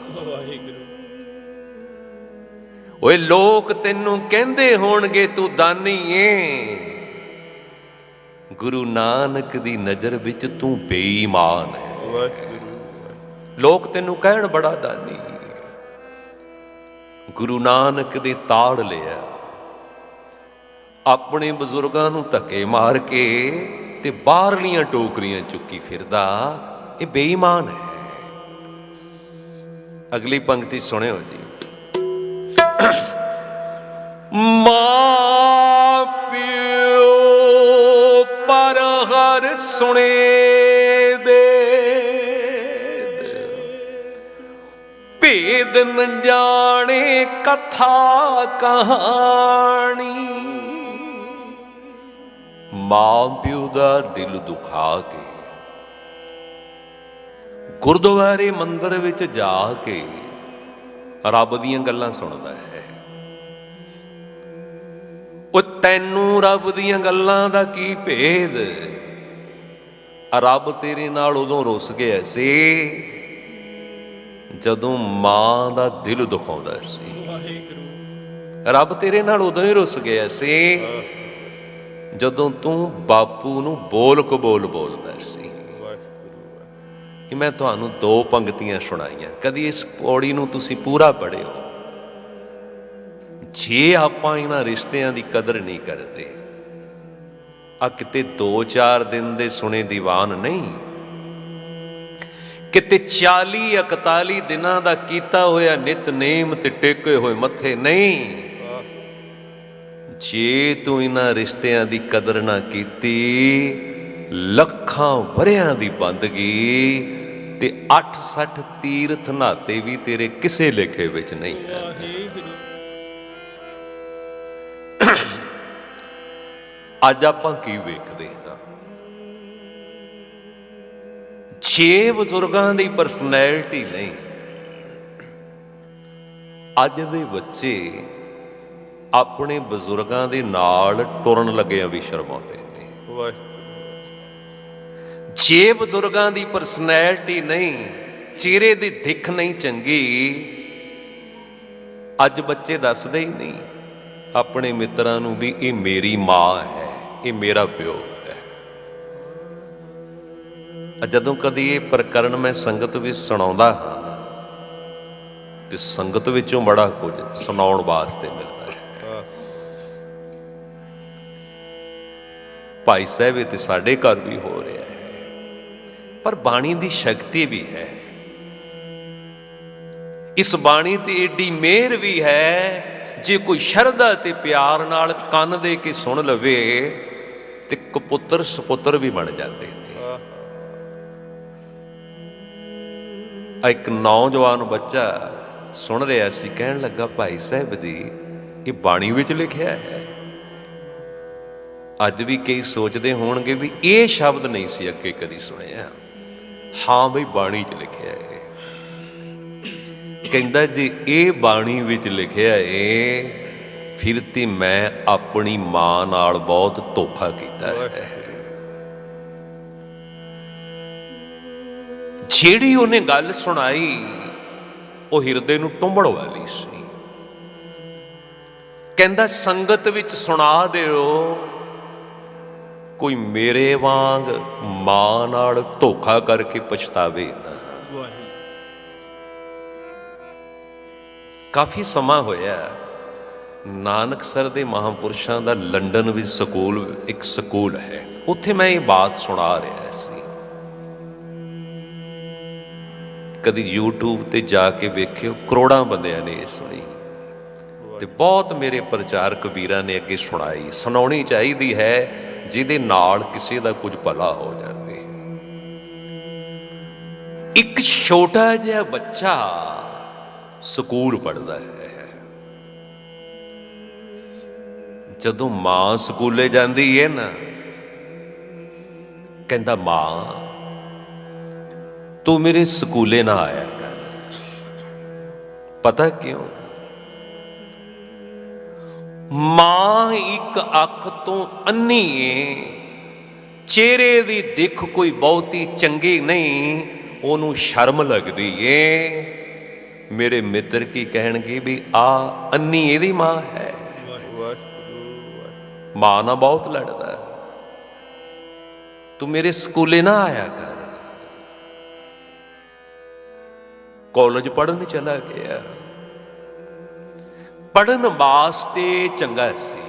ਓਏ ਲੋਕ ਤੈਨੂੰ ਕਹਿੰਦੇ ਹੋਣਗੇ ਤੂੰ ਦਾਨੀ ਏ, ਗੁਰੂ ਨਾਨਕ ਦੀ ਨਜ਼ਰ ਵਿੱਚ ਤੂੰ ਬੇਈਮਾਨ ਹੈ। ਲੋਕ ਤੈਨੂੰ ਕਹਿਣ ਬੜਾ ਦਾਨੀ, ਗੁਰੂ ਨਾਨਕ ਦੇ ਤਾੜ ਲਿਆ, ਆਪਣੇ ਬਜ਼ੁਰਗਾਂ ਨੂੰ ਧੱਕੇ ਮਾਰ ਕੇ ਤੇ ਬਾਹਰਲੀਆਂ ਟੋਕਰੀਆਂ ਚੁੱਕੀ ਫਿਰਦਾ, ਇਹ ਬੇਈਮਾਨ ਹੈ। ਅਗਲੀ ਪੰਕਤੀ ਸੁਣਿਓ ਜੀ। ਮਾਂ ਪਿਓ ਪਰ ਹਰ ਸੁਣੇ ਦੇ, ਭੇਦ ਨ ਜਾਣੇ ਕਥਾ ਕਹਾਣੀ, ਮਾਂ ਪਿਓ ਦਾ ਦਿਲ ਦੁਖਾ ਕੇ ਗੁਰਦੁਆਰੇ ਮੰਦਰ ਵਿੱਚ ਜਾ ਕੇ ਰੱਬ ਦੀਆਂ ਗੱਲਾਂ ਸੁਣਦਾ ਹੈ। ਉਹ ਤੈਨੂੰ ਰੱਬ ਦੀਆਂ ਗੱਲਾਂ ਦਾ ਕੀ ਭੇਦ? ਰੱਬ ਤੇਰੇ ਨਾਲ ਉਦੋਂ ਰੁੱਸ ਗਿਆ ਸੀ ਜਦੋਂ ਮਾਂ ਦਾ ਦਿਲ ਦੁਖਾਉਂਦਾ ਸੀ। ਰੱਬ ਤੇਰੇ ਨਾਲ ਉਦੋਂ ਹੀ ਰੁੱਸ ਗਿਆ ਸੀ ਜਦੋਂ ਤੂੰ ਬਾਪੂ ਨੂੰ ਬੋਲ ਕਬੋਲ ਬੋਲਦਾ ਸੀ। ਕਿ ਮੈਂ ਤੁਹਾਨੂੰ ਦੋ ਪੰਕਤੀਆਂ ਸੁਣਾਈਆਂ, ਕਦੀ ਇਸ ਪੌੜੀ ਨੂੰ ਤੁਸੀਂ ਪੂਰਾ ਪੜ੍ਹਿਓ। ਜੇ ਆਪਾਂ ਇਹਨਾਂ ਰਿਸ਼ਤਿਆਂ ਦੀ ਕਦਰ ਨਹੀਂ ਕਰਦੇ, ਆ ਕਿਤੇ 2-4 ਦਿਨ ਦੇ ਸੁਣੇ ਦੀਵਾਨ ਨਹੀਂ, ਕਿਤੇ 40-41 ਦਿਨਾਂ ਦਾ ਕੀਤਾ ਹੋਇਆ ਨਿਤਨੇਮ ਤੇ ਟੇਕੇ ਹੋਏ ਮੱਥੇ ਨਹੀਂ। ਜੇ ਤੂੰ ਇਹਨਾਂ ਰਿਸ਼ਤਿਆਂ ਦੀ ਕਦਰ ਨਾ ਕੀਤੀ, ਲੱਖਾਂ ਵਰਿਆਂ ਦੀ ਬੰਦਗੀ ਤੇ 8-60 ਤੀਰਥ ਨਾਤੇ ਵੀ ਤੇਰੇ ਕਿਸੇ ਲੇਖੇ ਵਿੱਚ ਨਹੀਂ ਹੈ। ਅੱਜ ਆਪਾਂ ਕੀ ਵੇਖਦੇ ਹਾਂ? 6 ਬਜ਼ੁਰਗਾਂ ਦੀ ਪਰਸਨੈਲਿਟੀ ਨਹੀਂ, ਅੱਜ ਦੇ ਬੱਚੇ ਆਪਣੇ ਬਜ਼ੁਰਗਾਂ ਦੇ ਨਾਲ ਟੁਰਨ ਲੱਗਿਆਂ ਵੀ ਸ਼ਰਮਾਉਂਦੇ ਨੇ। ਜੇ ਬਜ਼ੁਰਗਾਂ ਦੀ ਪਰਸਨੈਲਿਟੀ ਨਹੀਂ, ਚਿਹਰੇ ਦੀ ਦਿੱਖ ਨਹੀਂ ਚੰਗੀ, ਅੱਜ ਬੱਚੇ ਦੱਸਦੇ ਹੀ ਨਹੀਂ ਆਪਣੇ ਮਿੱਤਰਾਂ ਨੂੰ ਵੀ ਇਹ ਮੇਰੀ ਮਾਂ ਹੈ, ਇਹ ਮੇਰਾ ਪਿਓ ਹੈ। ਜਦੋਂ ਕਦੀ ਇਹ ਪ੍ਰਕਰਨ ਮੈਂ ਸੰਗਤ ਵਿੱਚ ਸੁਣਾਉਂਦਾ ਹਾਂ ਤੇ ਸੰਗਤ ਵਿੱਚੋਂ ਬੜਾ ਕੁਝ ਸੁਣਾਉਣ ਵਾਸਤੇ ਮਿਲਦਾ ਹੈ। ਭਾਈ ਸਾਹਿਬ ਤੇ ਸਾਡੇ ਘਰ ਵੀ ਹੋ ਰਿਹਾ ਹੈ, ਪਰ ਬਾਣੀ ਦੀ ਸ਼ਕਤੀ ਵੀ ਹੈ। ਇਸ ਬਾਣੀ ਤੇ ਏਡੀ ਮਿਹਰ ਵੀ ਹੈ, ਜੇ ਕੋਈ ਸ਼ਰਧਾ ਤੇ ਪਿਆਰ ਨਾਲ ਕੰਨ ਦੇ ਕੇ ਸੁਣ ਲਵੇ ਤੇ ਕਪੁੱਤਰ ਸਪੁੱਤਰ ਵੀ ਬਣ ਜਾਂਦੇ ਨੇ। ਇੱਕ ਨੌਜਵਾਨ ਬੱਚਾ ਸੁਣ ਰਿਹਾ ਸੀ, ਕਹਿਣ ਲੱਗਾ ਭਾਈ ਸਾਹਿਬ ਜੀ ਇਹ ਬਾਣੀ ਵਿੱਚ ਲਿਖਿਆ ਹੈ ਅੱਜ ਵੀ ਕਈ ਸੋਚਦੇ ਹੋਣਗੇ ਵੀ ਇਹ ਸ਼ਬਦ ਨਹੀਂ ਸੀ ਅੱਗੇ ਕਦੀ ਸੁਣਿਆ। ਹਾਂ ਬਈ ਬਾਣੀ 'ਚ ਲਿਖਿਆ ਹੈ। ਕਹਿੰਦਾ ਜੇ ਇਹ ਬਾਣੀ ਵਿੱਚ ਲਿਖਿਆ ਏ ਫਿਰ ਤੇ ਮੈਂ ਆਪਣੀ ਮਾਂ ਨਾਲ ਬਹੁਤ ਧੋਖਾ ਕੀਤਾ ਹੈ। ਜਿਹੜੀ ਉਹਨੇ ਗੱਲ ਸੁਣਾਈ ਉਹ ਹਿਰਦੇ ਨੂੰ ਟੁੰਬੜ ਵਾਲੀ ਸੀ। ਕਹਿੰਦਾ ਸੰਗਤ ਵਿੱਚ ਸੁਣਾ ਦਿਓ, ਕੋਈ ਮੇਰੇ ਵਾਂਗ ਮਾਂ ਨਾਲ ਧੋਖਾ ਕਰਕੇ ਪਛਤਾਵੇ ਨਾ। ਕਾਫੀ ਸਮਾਂ ਹੋਇਆ, ਨਾਨਕਸਰ ਦੇ ਮਹਾਂਪੁਰਸ਼ਾਂ ਦਾ ਲੰਡਨ ਵਿੱਚ ਇੱਕ ਸਕੂਲ ਹੈ, ਉੱਥੇ ਮੈਂ ਇਹ ਬਾਤ ਸੁਣਾ ਰਿਹਾ ਸੀ। ਕਦੀ YouTube ਤੇ ਜਾ ਕੇ ਵੇਖਿਓ, ਕਰੋੜਾਂ ਬੰਦਿਆਂ ਨੇ ਇਹ ਸੁਣੀ ਤੇ ਬਹੁਤ ਮੇਰੇ ਪ੍ਰਚਾਰਕ ਵੀਰਾਂ ਨੇ ਅੱਗੇ ਸੁਣਾਈ। ਸੁਣਾਉਣੀ ਚਾਹੀਦੀ ਹੈ ਜਿਹਦੇ ਨਾਲ ਕਿਸੇ ਦਾ ਕੁਝ ਭਲਾ ਹੋ ਜਾਵੇ। ਇੱਕ ਛੋਟਾ ਜਿਹਾ ਬੱਚਾ ਸਕੂਲ ਪੜ੍ਹਦਾ ਹੈ। ਜਦੋਂ ਮਾਂ ਸਕੂਲੇ ਜਾਂਦੀ ਹੈ ਨਾ, ਕਹਿੰਦਾ ਮਾਂ ਤੂੰ ਮੇਰੇ ਸਕੂਲੇ ਨਾ ਆਇਆ ਕਰ। ਪਤਾ ਕਿਉਂ? ਮਾਂ ਇੱਕ ਅੱਖ ਤੋਂ ਅੰਨੀ ਏ, ਚਿਹਰੇ ਦੀ ਦਿੱਖ ਕੋਈ ਬਹੁਤੀ ਚੰਗੀ ਨਹੀਂ, ਉਹਨੂੰ ਸ਼ਰਮ ਲੱਗਦੀ ਏ। ਮੇਰੇ ਮਿੱਤਰ ਕੀ ਕਹਿਣਗੇ ਵੀ ਆ ਅੰਨੀ ਇਹਦੀ ਮਾਂ ਹੈ। ਮਾਂ ਨਾਲ ਬਹੁਤ ਲੜਦਾ, ਤੂੰ ਮੇਰੇ ਸਕੂਲੇ ਨਾ ਆਇਆ ਕਰ। ਕਾਲਜ ਪੜ੍ਹਨ ਚਲਾ ਗਿਆ, ਪੜ੍ਹਨ ਵਾਸਤੇ ਚੰਗਾ ਸੀ।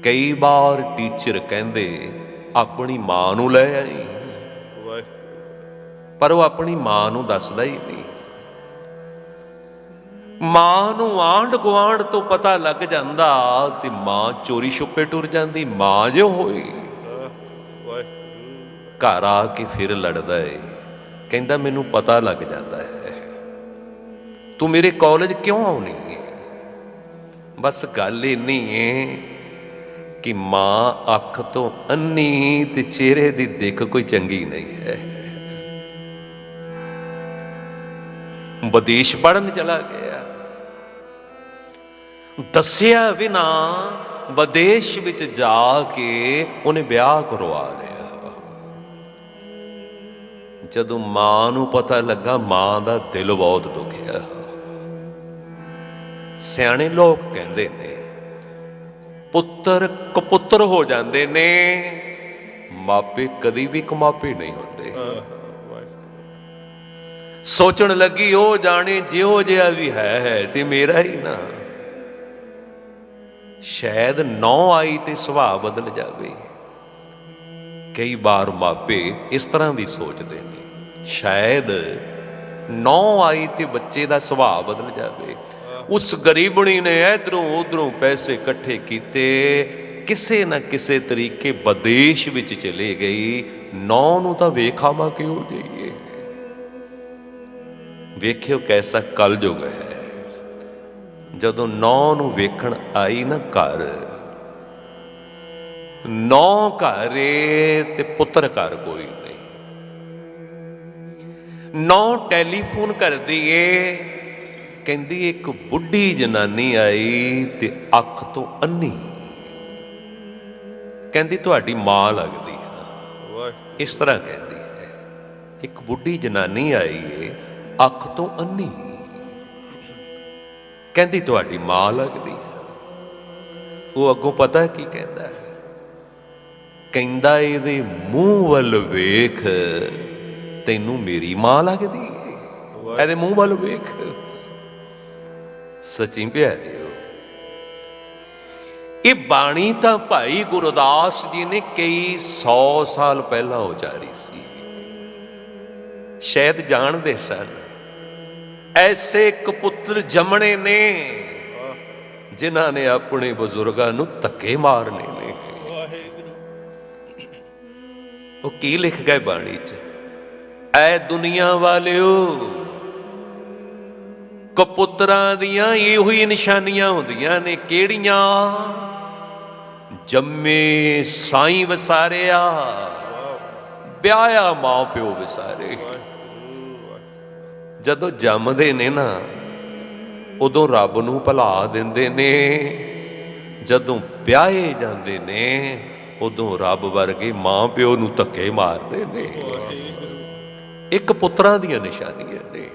ਕਈ ਵਾਰ ਟੀਚਰ ਕਹਿੰਦੇ ਆਪਣੀ ਮਾਂ ਨੂੰ ਲੈ ਆਈ, ਪਰ ਉਹ ਆਪਣੀ ਮਾਂ ਨੂੰ ਦੱਸਦਾ ਹੀ ਨਹੀਂ। ਮਾਂ ਨੂੰ ਆਂਢ ਗੁਆਂਢ ਤੋਂ ਪਤਾ ਲੱਗ ਜਾਂਦਾ ਤੇ ਮਾਂ ਚੋਰੀ ਛੁਪੇ ਟੁਰ ਜਾਂਦੀ। ਮਾਂ ਜੋ ਹੋਈ ਘਰ ਆ ਕੇ ਫਿਰ ਲੜਦਾ ਏ, ਕਹਿੰਦਾ ਮੈਨੂੰ ਪਤਾ ਲੱਗ ਜਾਂਦਾ ਹੈ, ਤੂੰ ਮੇਰੇ ਕਾਲਜ ਕਿਉਂ ਆਉਣੀ ਹੈ? ਬਸ ਗੱਲ ਇੰਨੀ ਏ ਕਿ ਮਾਂ ਅੱਖ ਤੋਂ ਅੰਨੀ ਤੇ ਚਿਹਰੇ ਦੀ ਦਿੱਖ ਕੋਈ ਚੰਗੀ ਨਹੀਂ ਹੈ। ਵਿਦੇਸ਼ ਪੜ੍ਹਨ ਚਲਾ ਗਿਆ, ਦੱਸਿਆ ਬਿਨਾ ਵਿਦੇਸ਼ ਵਿੱਚ ਜਾ ਕੇ ਉਹਨੇ ਵਿਆਹ ਕਰਵਾ ਲਿਆ। ਜਦੋਂ ਮਾਂ ਨੂੰ ਪਤਾ ਲੱਗਾ, ਮਾਂ ਦਾ ਦਿਲ ਬਹੁਤ ਦੁਖਿਆ। ਸਿਆਣੇ ਲੋਕ ਕਹਿੰਦੇ ਨੇ ਪੁੱਤਰ ਕਪੁੱਤਰ ਹੋ ਜਾਂਦੇ ਨੇ, ਮਾਪੇ ਕਦੀ ਵੀ ਕਮਾਪੇ ਨਹੀਂ ਹੁੰਦੇ। ਸੋਚਣ ਲੱਗੀ ਉਹ ਜਾਣੇ ਜਿਉ ਜਿਹਾ ਵੀ ਹੈ ਤੇ ਮੇਰਾ ਹੀ ਨਾ, ਸ਼ਾਇਦ ਨੌ ਆਈ ਤੇ ਸੁਭਾਅ ਬਦਲ ਜਾਵੇ। ਕਈ ਵਾਰ ਮਾਪੇ ਇਸ ਤਰ੍ਹਾਂ ਵੀ ਸੋਚਦੇ ਨੇ, ਸ਼ਾਇਦ ਨੌ ਆਈ ਤੇ ਬੱਚੇ ਦਾ ਸੁਭਾਅ ਬਦਲ ਜਾਵੇ। ਉਸ ਗਰੀਬਣੀ ਨੇ ਇਧਰੋਂ ਉਧਰੋਂ ਪੈਸੇ ਇਕੱਠੇ ਕੀਤੇ, ਕਿਸੇ ਨਾ ਕਿਸੇ ਤਰੀਕੇ ਵਿਦੇਸ਼ ਵਿੱਚ ਚਲੇ ਗਈ। ਨੌ ਨੂੰ ਤਾਂ ਵੇਖਾਵਾਂ ਕਿਉਂ ਜਾਈਏ। ਵੇਖਿਓ ਕੈਸਾ ਕਲਯੁਗ ਹੈ। ਜਦੋਂ ਨੌ ਨੂੰ ਵੇਖਣ ਆਈ ਨਾ ਘਰ, ਨੌ ਘਰ ਏ ਤੇ ਪੁੱਤਰ ਘਰ ਕੋਈ ਨਹੀਂ। ਨੌ ਟੈਲੀਫੋਨ ਕਰਦੀ ਏ, ਕਹਿੰਦੀ ਇੱਕ ਬੁੱਢੀ ਜਨਾਨੀ ਆਈ ਤੇ ਅੱਖ ਤੋਂ ਅੰਨੀ, ਕਹਿੰਦੀ ਤੁਹਾਡੀ ਮਾਂ ਲੱਗਦੀ ਆ। ਇਸ ਤਰ੍ਹਾਂ ਕਹਿੰਦੀ ਹੈ, ਇੱਕ ਬੁੱਢੀ ਜਨਾਨੀ ਆਈ ਏ ਅੱਖ ਤੋਂ ਅੰਨੀ, ਕਹਿੰਦੀ ਤੁਹਾਡੀ ਮਾਂ ਲੱਗਦੀ ਆ। ਉਹ ਅੱਗੋਂ ਪਤਾ ਕੀ ਕਹਿੰਦਾ? ਕਹਿੰਦਾ ਇਹਦੇ ਮੂੰਹ ਵੱਲ ਵੇਖ, ਤੈਨੂੰ ਮੇਰੀ ਮਾਂ ਲੱਗਦੀ ਏ। ਇਹਦੇ ਮੂੰਹ ਵੱਲ ਵੇਖ। ਸੱਚੀ ਪਿਆਰਿਓ, ਇਹ ਬਾਣੀ ਤਾਂ ਭਾਈ ਗੁਰਦਾਸ ਜੀ ਨੇ ਕਈ 100 ਸਾਲ ਪਹਿਲਾਂ ਉਚਾਰੀ ਸੀ। ਸ਼ਾਇਦ ਜਾਣਦੇ ਸਨ ਐਸੇ ਕਪੁੱਤਰ ਜੰਮਣੇ ਨੇ ਜਿਨ੍ਹਾਂ ਨੇ ਆਪਣੇ ਬਜ਼ੁਰਗਾਂ ਨੂੰ ਧੱਕੇ ਮਾਰਨੇ ਨੇ। ਉਹ ਕੀ ਲਿਖ ਗਏ ਬਾਣੀ 'ਚ? ਐ ਦੁਨੀਆ ਵਾਲਿਓ, ਕਪੁੱਤਰਾਂ ਦੀਆਂ ਇਹੋ ਹੀ ਨਿਸ਼ਾਨੀਆਂ ਹੁੰਦੀਆਂ ਨੇ। ਕਿਹੜੀਆਂ? ਜੰਮੇ ਸਾਈਂ ਵਿਸਾਰਿਆ, ਵਿਆਹਿਆ ਮਾਂ ਪਿਓ ਵਿਸਾਰੇ। ਜਦੋਂ ਜੰਮਦੇ ਨੇ ਨਾ ਉਦੋਂ ਰੱਬ ਨੂੰ ਭੁਲਾ ਦਿੰਦੇ ਨੇ, ਜਦੋਂ ਵਿਆਹੇ ਜਾਂਦੇ ਨੇ ਉਦੋਂ ਰੱਬ ਵਰਗੇ ਮਾਂ ਪਿਓ ਨੂੰ ਧੱਕੇ ਮਾਰਦੇ ਨੇ। ਇੱਕ ਪੁੱਤਰਾਂ ਦੀਆਂ ਨਿਸ਼ਾਨੀਆਂ ਨੇ।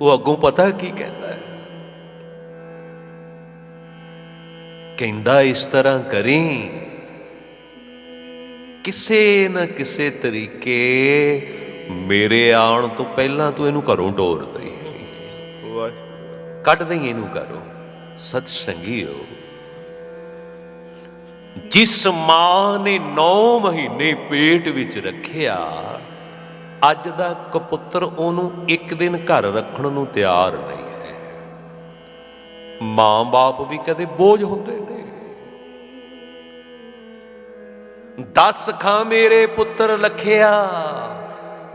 ਉਹ ਅੱਗੋਂ ਪਤਾ ਕੀ ਕਹਿੰਦਾ ਹੈ? ਕਹਿੰਦਾ ਇਸ ਤਰ੍ਹਾਂ ਕਰੀ, ਕਿਸੇ ਨਾ ਕਿਸੇ ਤਰੀਕੇ ਮੇਰੇ ਆਉਣ ਤੋਂ ਪਹਿਲਾਂ ਤੂੰ ਇਹਨੂੰ ਘਰੋਂ ਡੋਰ ਦੇ, ਕੱਢ ਦੇਈਂ ਇਹਨੂੰ ਘਰੋਂ। ਸਤ ਸੰਗੀਓ, ਜਿਸ ਮਾਂ ਨੇ 9 ਮਹੀਨੇ ਪੇਟ ਵਿੱਚ ਰੱਖਿਆ, ਅੱਜ ਦਾ ਕਪੁੱਤਰ ਉਹਨੂੰ ਇੱਕ ਦਿਨ ਘਰ ਰੱਖਣ ਨੂੰ ਤਿਆਰ ਨਹੀਂ ਹੈ। ਮਾਂ ਬਾਪ ਵੀ ਕਦੇ ਬੋਝ ਹੁੰਦੇ ਨੇ। ਦੱਸ ਖਾਂ ਮੇਰੇ ਪੁੱਤਰ ਲਖਿਆ,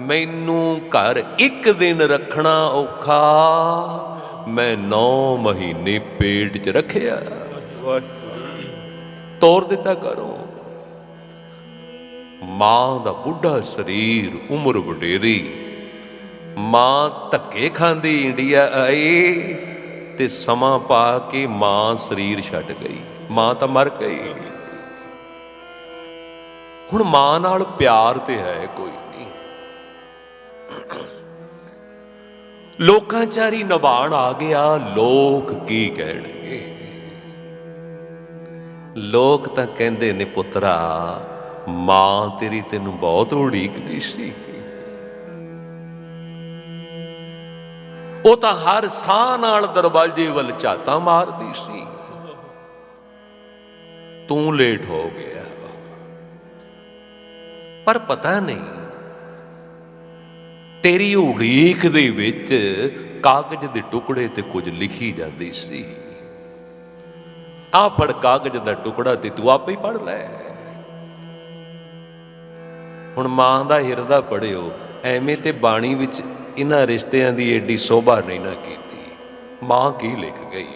ਮੈਨੂੰ ਘਰ ਇੱਕ ਦਿਨ ਰੱਖਣਾ ਔਖਾ, ਮੈਂ 9 ਮਹੀਨੇ ਪੇਟ 'ਚ ਰੱਖਿਆ। ਤੋਰ ਦਿੱਤਾ ਘਰੋਂ। ਮਾਂ ਦਾ ਬੁੱਢਾ ਸਰੀਰ, ਉਮਰ ਵਡੇਰੀ, ਮਾਂ ਧੱਕੇ ਖਾਂਦੀ ਇੰਡੀਆ ਆਈ ਤੇ ਸਮਾਂ ਪਾ ਕੇ ਮਾਂ ਸਰੀਰ ਛੱਡ ਗਈ। ਮਾਂ ਤਾਂ ਮਰ ਗਈ। ਹੁਣ ਮਾਂ ਨਾਲ ਪਿਆਰ ਤੇ ਹੈ ਕੋਈ ਨਹੀਂ। ਲੋਕਾਂਚਾਰੀ ਨਿਭਾਣ ਆ ਗਿਆ, ਲੋਕ ਕੀ ਕਹਿਣਗੇ? ਲੋਕ ਤਾਂ ਕਹਿੰਦੇ ਨੇ ਪੁੱਤਰਾ, ਮਾਂ ਤੇਰੀ ਤੈਨੂੰ ਬਹੁਤ ਉਡੀਕਦੀ ਸੀ। ਉਹ ਤਾਂ ਹਰ ਸਾਹ ਨਾਲ ਦਰਵਾਜ਼ੇ ਵੱਲ ਝਾਤਾਂ ਮਾਰਦੀ ਸੀ। ਤੂੰ ਲੇਟ ਹੋ ਗਿਆ। ਪਰ ਪਤਾ ਨਹੀਂ, ਤੇਰੀ ਉਡੀਕ ਦੇ ਵਿੱਚ ਕਾਗਜ਼ ਦੇ ਟੁਕੜੇ ਤੇ ਕੁਝ ਲਿਖੀ ਜਾਂਦੀ ਸੀ। ਆ ਪੜ ਕਾਗਜ਼ ਦਾ ਟੁਕੜਾ ਤੇ ਤੂੰ ਆਪੇ ਹੀ ਪੜ ਲੈ। ਹੁਣ ਮਾਂ ਦਾ ਹਿਰਦਾ ਪੜਿਓ। ਐਵੇਂ ਤੇ ਬਾਣੀ ਵਿੱਚ ਇਹਨਾਂ ਰਿਸ਼ਤਿਆਂ ਦੀ ਏਡੀ ਸੋਭਾ ਨਹੀਂ ਨਾ ਕੀਤੀ। ਮਾਂ ਕੀ ਲਿਖ ਗਈ?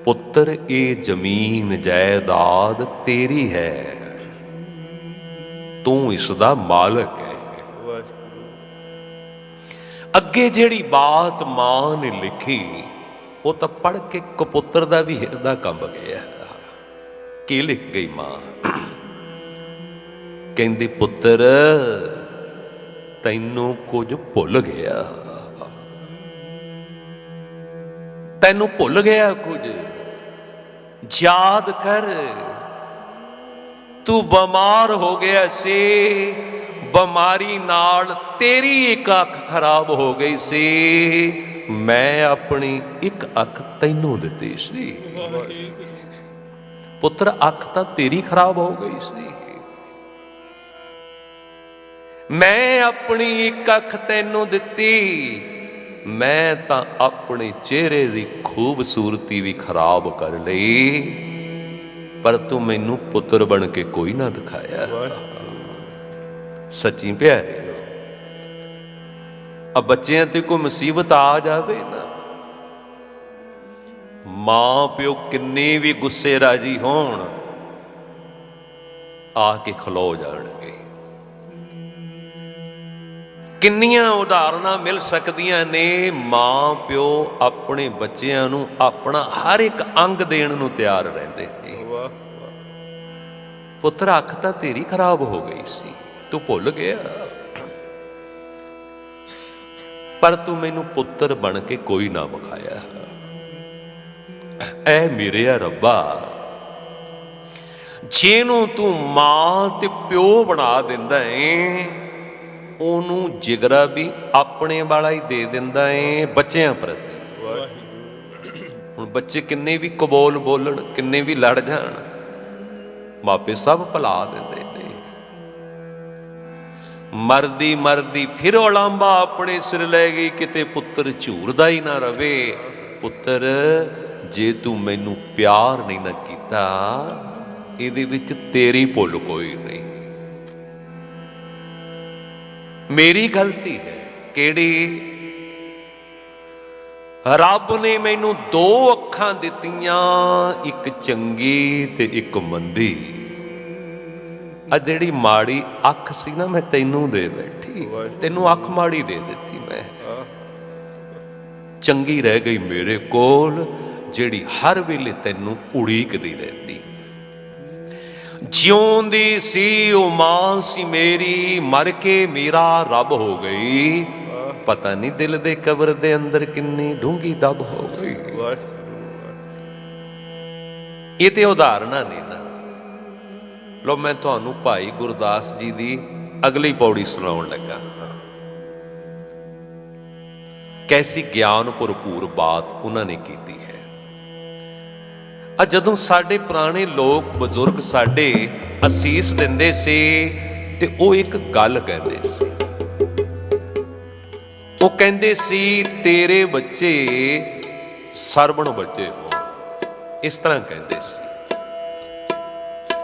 ਪੁੱਤਰ, ਇਹ ਜ਼ਮੀਨ ਜਾਇਦਾਦ ਤੇਰੀ ਹੈ, ਤੂੰ ਇਸ ਦਾ ਮਾਲਕ ਹੈ। ਅੱਗੇ ਜਿਹੜੀ ਬਾਤ ਮਾਂ ਨੇ ਲਿਖੀ, ਉਹ ਤਾਂ ਪੜ੍ਹ ਕੇ ਕਪੁੱਤਰ ਦਾ ਵੀ ਹਿਰਦਾ ਕੰਬ ਗਿਆ। ਕੀ ਲਿਖ ਗਈ ਮਾਂ? ਕਹਿੰਦੀ, ਪੁੱਤਰ ਤੈਨੂੰ ਕੁਝ ਭੁੱਲ ਗਿਆ, ਤੈਨੂੰ ਭੁੱਲ ਗਿਆ ਕੁਝ। ਯਾਦ ਕਰ, ਤੂੰ ਬਿਮਾਰ ਹੋ ਗਿਆ ਸੀ, ਬਿਮਾਰੀ ਨਾਲ ਤੇਰੀ ਇੱਕ ਅੱਖ ਖਰਾਬ ਹੋ ਗਈ ਸੀ, ਮੈਂ ਆਪਣੀ ਇੱਕ ਅੱਖ ਤੈਨੂੰ ਦਿੱਤੀ ਸੀ। ਪੁੱਤਰ, ਅੱਖ ਤਾਂ ਤੇਰੀ ਖਰਾਬ ਹੋ ਗਈ ਸੀ, ਮੈਂ ਆਪਣੀ ਇੱਕ ਅੱਖ ਤੈਨੂੰ ਦਿੱਤੀ। ਮੈਂ ਤਾਂ ਆਪਣੇ ਚਿਹਰੇ ਦੀ ਖੂਬਸੂਰਤੀ ਵੀ ਖਰਾਬ ਕਰ ਲਈ, ਪਰ ਤੂੰ ਮੈਨੂੰ ਪੁੱਤਰ ਬਣ ਕੇ ਕੋਈ ਨਾ ਦਿਖਾਇਆ। ਸੱਚੀ ਪਿਆਰੇ, ਆ ਬੱਚਿਆਂ ਤੇ ਕੋਈ ਮੁਸੀਬਤ ਆ ਜਾਵੇ ਨਾ, ਮਾਂ ਪਿਓ ਕਿੰਨੇ ਵੀ ਗੁੱਸੇ ਰਾਜੀ ਹੋਣ, ਆ ਕੇ ਖਲੋ ਜਾਣਗੇ। ਕਿੰਨੀਆਂ ਉਦਾਹਰਨਾਂ ਮਿਲ ਸਕਦੀਆਂ ਨੇ, ਮਾਂ ਪਿਓ ਆਪਣੇ ਬੱਚਿਆਂ ਨੂੰ ਆਪਣਾ ਹਰ ਇੱਕ ਅੰਗ ਦੇਣ ਨੂੰ ਤਿਆਰ ਰਹਿੰਦੇ ਨੇ। ਪੁੱਤਰ, ਅੱਖ ਤਾਂ ਤੇਰੀ ਖਰਾਬ ਹੋ ਗਈ ਸੀ, ਤੂੰ ਭੁੱਲ ਗਿਆ, ਪਰ ਤੂੰ ਮੈਨੂੰ ਪੁੱਤਰ ਬਣ ਕੇ ਕੋਈ ਨਾ ਵਿਖਾਇਆ। ਐ ਮੇਰੇ ਰੱਬਾ, ਜਿਹਨੂੰ ਤੂੰ ਮਾਂ ਤੇ ਪਿਓ ਬਣਾ ਦਿੰਦਾ ਏ, ਉਹਨੂੰ ਜਿਗਰਾ ਵੀ ਆਪਣੇ ਵਾਲਾ ਹੀ ਦੇ ਦਿੰਦਾ ਏ ਬੱਚਿਆਂ ਪ੍ਰਤੀ। ਹੁਣ ਬੱਚੇ ਕਿੰਨੇ ਵੀ ਕਬੋਲ ਬੋਲਣ, ਕਿੰਨੇ ਵੀ ਲੜ ਜਾਣ, ਮਾਪੇ ਸਭ ਭੁਲਾ ਦਿੰਦੇ ਨੇ। ਮਰਦੀ ਮਰਦੀ ਫਿਰ ਉਲਾਂਭਾ ਆਪਣੇ ਸਿਰ ਲੈ ਗਈ, ਕਿਤੇ ਪੁੱਤਰ ਝੂਰਦਾ ਹੀ ਨਾ ਰਵੇ। ਪੁੱਤਰ, ਜੇ ਤੂੰ ਮੈਨੂੰ ਪਿਆਰ ਨਹੀਂ ਨਾ ਕੀਤਾ, ਇਹਦੇ ਵਿੱਚ ਤੇਰੀ ਭੁੱਲ ਕੋਈ ਨਹੀਂ, ਮੇਰੀ ਗਲਤੀ ਹੈ। ਕਿਹੜੀ? ਰੱਬ ਨੇ ਮੈਨੂੰ ਦੋ ਅੱਖਾਂ ਦਿੱਤੀਆਂ, ਇੱਕ ਚੰਗੀ ਤੇ ਇੱਕ ਮੰਦੀ। ਆ ਜਿਹੜੀ ਮਾੜੀ ਅੱਖ ਸੀ ਨਾ, ਮੈਂ ਤੈਨੂੰ ਦੇ ਬੈਠੀ, ਤੈਨੂੰ ਅੱਖ ਮਾੜੀ ਦੇ ਦਿੱਤੀ ਮੈਂ। ਚੰਗੀ ਰਹਿ ਗਈ ਮੇਰੇ ਕੋਲ, ਜਿਹੜੀ ਹਰ ਵੇਲੇ ਤੈਨੂੰ ਉਡੀਕਦੀ ਰਹਿੰਦੀ। ਜਿਉਂਦੀ ਸੀ ਉਹ ਮਾਂ ਸੀ ਮੇਰੀ, ਮਰ ਕੇ ਮੇਰਾ ਰੱਬ ਹੋ ਗਈ। ਪਤਾ ਨਹੀਂ ਦਿਲ ਦੇ ਕਬਰ ਦੇ ਅੰਦਰ ਕਿੰਨੀ ਡੂੰਘੀ ਦਬ ਹੋ ਗਈ। ਇਹ ਤੇ ਉਦਾਹਰਨਾਂ ਨੇ ਨਾ। ਲੋ ਮੈਂ ਤੁਹਾਨੂੰ ਭਾਈ ਗੁਰਦਾਸ ਜੀ ਦੀ ਅਗਲੀ ਪੌੜੀ ਸੁਣਾਉਣ ਲੱਗਾ। ਕੈਸੀ ਗਿਆਨ ਭਰਪੂਰ ਬਾਤ ਉਹਨਾਂ ਨੇ ਕੀਤੀ ਹੈ। ਆ ਜਦੋਂ ਸਾਡੇ ਪੁਰਾਣੇ ਲੋਕ ਬਜ਼ੁਰਗ ਸਾਡੇ ਅਸੀਸ ਦਿੰਦੇ ਸੀ ਤੇ ਉਹ ਇੱਕ ਗੱਲ ਕਹਿੰਦੇ ਸੀ। ਉਹ ਕਹਿੰਦੇ ਸੀ ਤੇਰੇ ਬੱਚੇ ਸਰਵਣ ਬੱਚੇ ਹੋ, ਇਸ ਤਰ੍ਹਾਂ ਕਹਿੰਦੇ ਸੀ।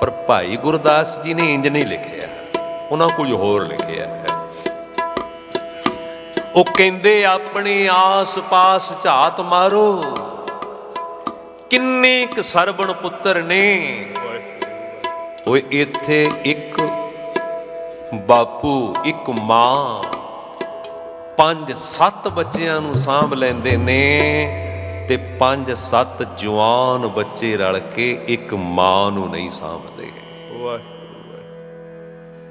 ਪਰ ਭਾਈ ਗੁਰਦਾਸ ਜੀ ਨੇ ਇੰਜ ਨਹੀਂ ਲਿਖਿਆ, ਉਹਨਾਂ ਕੁਝ ਹੋਰ ਲਿਖਿਆ ਹੈ। ਉਹ ਕਹਿੰਦੇ ਆਪਣੇ ਆਸ ਪਾਸ ਝਾਤ ਮਾਰੋ, ਕਿੰਨੇ ਕੁ ਸਰਵਣ ਪੁੱਤਰ ਨੇ। ਓਏ ਇੱਥੇ ਇੱਕ ਬਾਪੂ ਇੱਕ ਮਾਂ 5-7 ਬੱਚਿਆਂ ਨੂੰ ਸਾਂਭ ਲੈਂਦੇ ਨੇ, ਤੇ 5-7 ਜਵਾਨ ਬੱਚੇ ਰਲ ਕੇ ਇੱਕ ਮਾਂ ਨੂੰ ਨਹੀਂ ਸਾਂਭਦੇ।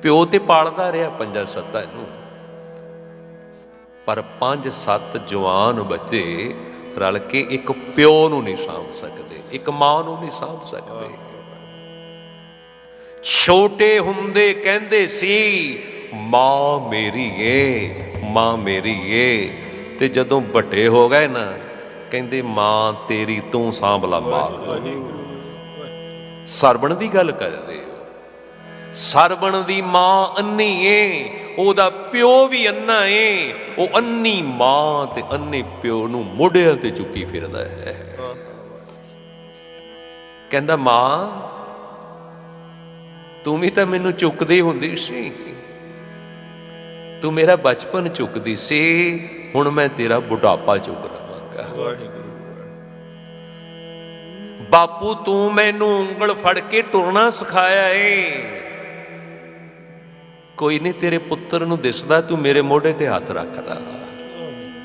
ਪਿਓ ਤੇ ਪਾਲਦਾ ਰਿਹਾ 5-7 ਨੂੰ, ਪਰ 5-7 ਜਵਾਨ ਬੱਚੇ ਰਲ ਕੇ ਇੱਕ ਪਿਓ ਨੂੰ ਨਹੀਂ ਸਾਂਭ ਸਕਦੇ, ਇੱਕ ਮਾਂ ਨੂੰ ਨਹੀਂ ਸਾਂਭ ਸਕਦੇ। ਛੋਟੇ ਹੁੰਦੇ ਕਹਿੰਦੇ ਸੀ ਮਾਂ ਮੇਰੀ ਏ, ਮਾਂ ਮੇਰੀ ਏ, ਤੇ ਜਦੋਂ ਵੱਡੇ ਹੋ ਗਏ ਨਾ ਕਹਿੰਦੇ ਮਾਂ ਤੇਰੀ ਤੂੰ ਸਾਂਭ ਲਾ ਮਾਂ। ਸਰਵਣ ਦੀ ਗੱਲ ਕਰਦੇ ਹੋ, ਸਰਵਣ ਦੀ ਮਾਂ ਅੰਨੀ ਏ, ਉਹਦਾ ਪਿਓ ਵੀ ਅੰਨਾ ਏ। ਉਹ ਅੰਨੀ ਮਾਂ ਤੇ ਅੰਨੇ ਪਿਓ ਨੂੰ ਮੋਢਿਆਂ ਤੇ ਚੁੱਕੀ ਫਿਰਦਾ ਹੈ। ਕਹਿੰਦਾ ਮਾਂ ਤੂੰ ਵੀ ਤਾਂ ਮੈਨੂੰ ਚੁੱਕਦੀ ਹੁੰਦੀ ਸੀ, ਤੂੰ ਮੇਰਾ ਬਚਪਨ ਚੁੱਕਦੀ ਸੀ, ਹੁਣ ਮੈਂ ਤੇਰਾ ਬੁਢਾਪਾ ਚੁੱਕ ਲਵਾਂਗਾ। ਬਾਪੂ ਤੂੰ ਮੈਨੂੰ ਉਂਗਲ ਫੜ ਕੇ ਟੁਰਨਾ ਸਿਖਾਇਆ ਏ, ਕੋਈ ਨਹੀਂ ਤੇਰੇ ਪੁੱਤਰ ਨੂੰ ਦਿਸਦਾ, ਤੂੰ ਮੇਰੇ ਮੋਢੇ ਤੇ ਹੱਥ ਰੱਖ ਲਾ।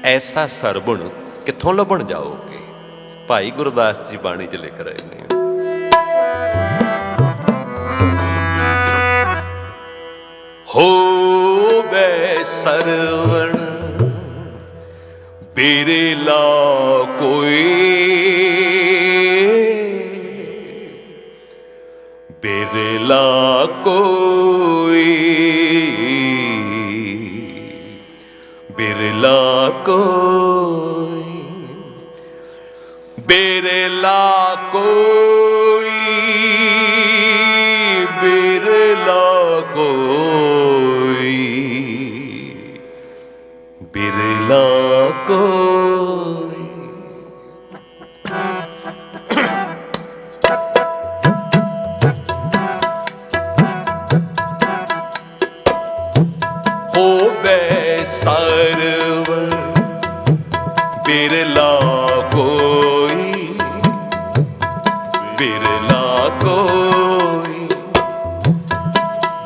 ਐਸਾ ਸਰਵਣ ਕਿੱਥੋਂ ਲੱਭਣ ਜਾਓਗੇ? ਭਾਈ ਗੁਰਦਾਸ ਜੀ ਬਾਣੀ 'ਚ ਲਿਖ ਰਹੇ ਨੇ। ਹੋਵੇ ਸਰਵਣ ਬਿਰਲਾ ਕੋਈ, ਬਿਰਲਾ ਕੋਈ, ਬਿਰਲਾ ਕੋਈ, ਬਿਰਲਾ ਕੋਈ, ਬਿਰਲਾ ਕੋਈ, ਬਿਰਲਾ ਕੋਈ। ਹੋਵੇ ਸਰਵਣ ਬਿਰਲਾ ਕੋਈ, ਬਿਰਲਾ ਕੋਈ,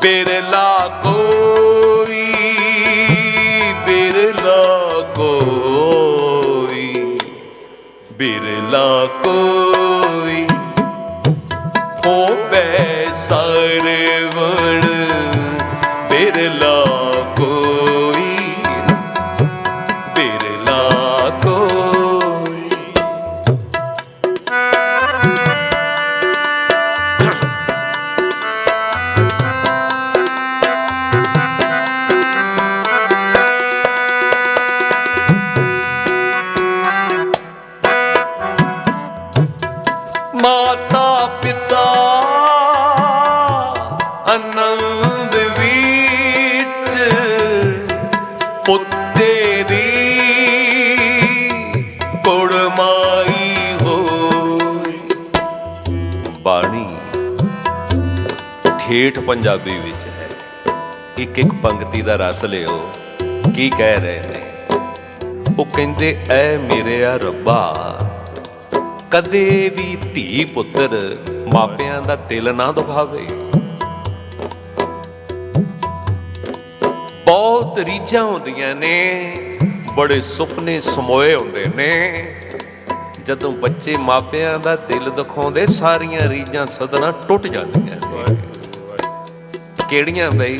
ਬਿਰਲਾ ਕੋਈ, ਬਿਰਲਾ ਕੋਈ, ਬਿਰਲਾ ਕੋਈ। ਹੋਵੇ ਸਰਵਣ ਬਿਰਲਾ ਕੋਈ, ਬਿਰਲਾ ਕੋਈ। ਮਾਤਾ ਪਿਤਾ ਆਨੰਦ ਵਿੱਚ, ਪੁੱਤੇ ਦੀ ਕੁੜਮਾਈ ਹੋਈ। ਬਾਣੀ ਠੇਠ ਪੰਜਾਬੀ ਵਿੱਚ ਹੈ। ਇੱਕ ਇੱਕ ਪੰਕਤੀ ਦਾ ਰਸ ਲਿਓ, ਕੀ ਕਹਿ ਰਹੇ ਨੇ। ਉਹ ਕਹਿੰਦੇ ਐ ਮੇਰਿਆ ਰੱਬਾ, ਕਦੇ ਵੀ ਧੀ ਪੁੱਤਰ ਮਾਪਿਆਂ ਦਾ ਦਿਲ ਨਾ ਦੁਖਾਵੇ। ਬਹੁਤ ਰੀਝਾਂ ਹੁੰਦੀਆਂ ਨੇ, ਬੜੇ ਸੁਪਨੇ ਸਮੋਏ ਹੁੰਦੇ ਨੇ। ਜਦੋਂ ਬੱਚੇ ਮਾਪਿਆਂ ਦਾ ਦਿਲ ਦਿਖਾਉਂਦੇ, ਸਾਰੀਆਂ ਰੀਝਾਂ ਸਦਨਾਂ ਟੁੱਟ ਜਾਂਦੀਆਂ ਨੇ। ਕਿਹੜੀਆਂ ਬਈ?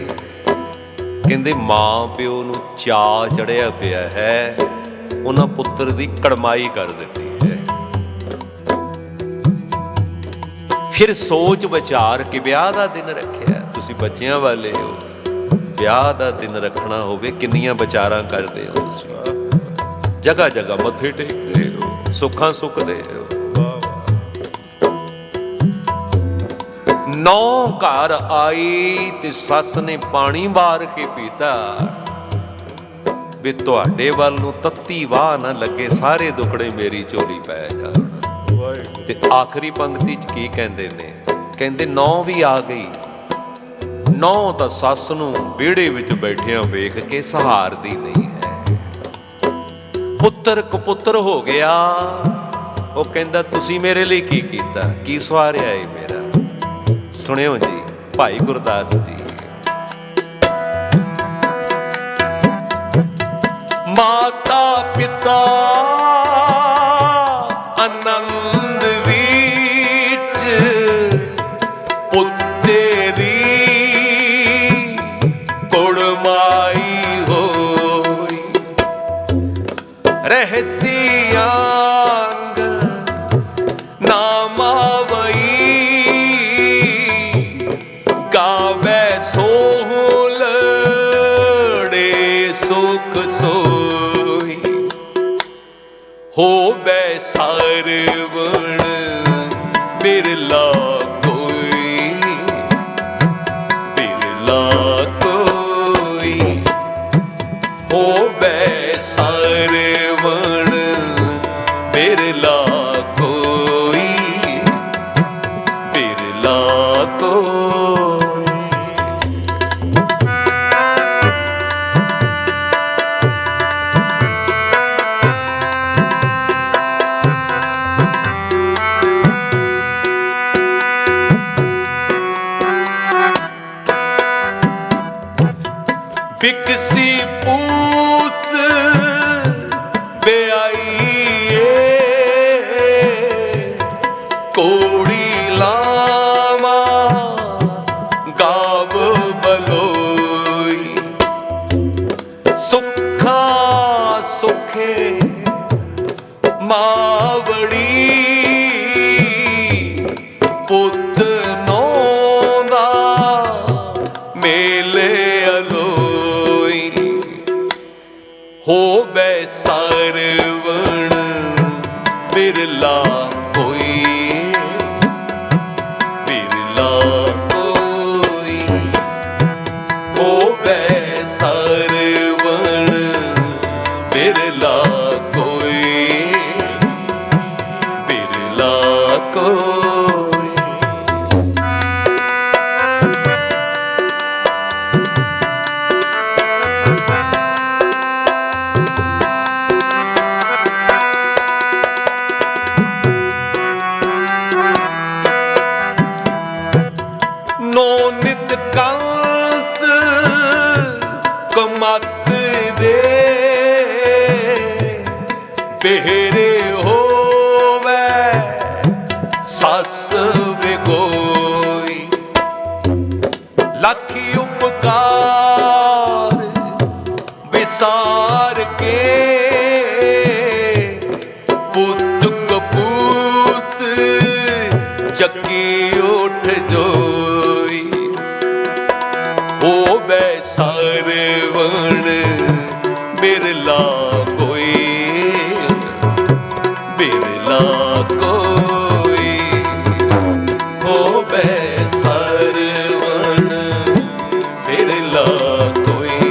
ਕਹਿੰਦੇ ਮਾਂ ਪਿਓ ਨੂੰ ਚਾਅ ਚੜਿਆ ਪਿਆ ਹੈ, ਉਹਨਾਂ ਪੁੱਤਰ ਦੀ ਕੜਮਾਈ ਕਰ ਦਿੱਤੀ ਹੈ। ਫਿਰ ਸੋਚ ਵਿਚਾਰ ਕੇ ਵਿਆਹ ਦਾ ਦਿਨ ਰੱਖਿਆ। ਤੁਸੀਂ ਬੱਚਿਆਂ ਵਾਲੇ ਹੋ, ਵਿਆਹ ਦਾ ਦਿਨ ਰੱਖਣਾ ਹੋਵੇ, ਕਿੰਨੀਆਂ ਵਿਚਾਰਾਂ ਕਰਦੇ ਹੋ ਤੁਸੀਂ। ਜਗ੍ਹਾ ਜਗ੍ਹਾ ਮੱਥੇ ਟੇਕਦੇ ਹੋ, ਸੁੱਖਾਂ ਸੁੱਖਦੇ ਹੋ। ਨੌ ਘਰ ਆਈ ਤੇ ਸੱਸ ਨੇ ਪਾਣੀ ਵਾਰ ਕੇ ਪੀਤਾ, ਵੀ ਤੁਹਾਡੇ ਵੱਲ ਨੂੰ ਤੱਤੀ ਵਾਹ ਨਾ ਲੱਗੇ, ਸਾਰੇ ਦੁਖੜੇ ਮੇਰੀ ਝੋਲੀ ਪੈ ਜਾਣ। ਤੇ ਆਖਰੀ ਪੰਕਤੀ ਚ ਕੀ ਕਹਿੰਦੇ ਨੇ? ਕਹਿੰਦੇ ਨੌ ਵੀ ਆ ਗਈ। ਨੌ ਤਾਂ ਸੱਸ ਨੂੰ ਵਿਹੜੇ ਵਿੱਚ ਬੈਠਿਆਂ ਵੇਖ ਕੇ ਸਹਾਰਦੀ ਨਹੀਂ ਹੈ। ਪੁੱਤਰ ਕਪੁੱਤਰ ਹੋ ਗਿਆ। ਉਹ ਕਹਿੰਦਾ ਤੁਸੀਂ ਮੇਰੇ ਲਈ ਕੀ ਕੀਤਾ, ਕੀ ਸਵਾਰਿਆ ਏ ਮੇਰਾ? ਸੁਣਿਓ ਜੀ, ਭਾਈ ਗੁਰਦਾਸ ਜੀ। ਮਾਤਾ ਪਿਤਾ ਆਨੰਦ ਵਿੱਚ, ਪੁੱਤਰੀ ਕੁੜਮਾਈ ਹੋਈ। ਰਹਿਸੀਆਂ ਸੋਈ ਹੋਵੇ ਸਰਵਣ ਬਿਰਲਾ ਕੋਈ, ਬਿਰਲਾ ਕੋਈ। ਹੋਵੇ ਸਰਵਣ ਬਿਰਲਾ ਕੋਈ, ਬਿਰਲਾ ਕੋਈ। ਬਿਕਸੀ ਪੂਤ ਬਿਆਈਏ, ਕੋੜੀ ਲਾਵਾ ਗਾਵ ਬਲੋਈ। ਸੁੱਖਾ ਸੁਖੇ ਮਾਵੜੀ, ਪੁੱਤ ਨੌ ਦਾ ਮੇਲੇ ਹੋਵੇ ਸਰਵਣ ਬਿਰਲਾ ਕੋਈ, ਬਿਰਲਾ ਕੋਈ। ਹੋਵੇ ਸਰਵਣ ਬਿਰਲਾ ਕੋਈ, ਬਿਰਲਾ ਕੋਈ। ਨੋ ਨਿਤ ਕੰਤ ਕਮਤ ਦੇ, ਬਿਹਰੇ ਹੋਵੇ ਸੱਸ ਵਿਗੋਈ। ਲੱਖੀ ਉਪਕਾਰ ਵਿਸਾਰ ਕੇ, ਪੁੱਤ ਕਪੂਤ ਚੱਕੀ ਉੱਠ ਜੋਈ। ਹੋਵੇ ਸਰਵਣ ਬਿਰਲਾ ਕੋਈ, ਬਿਰਲਾ ਕੋਈ। ਹੋਵੇ ਸਰਵਣ ਬਿਰਲਾ ਕੋਈ,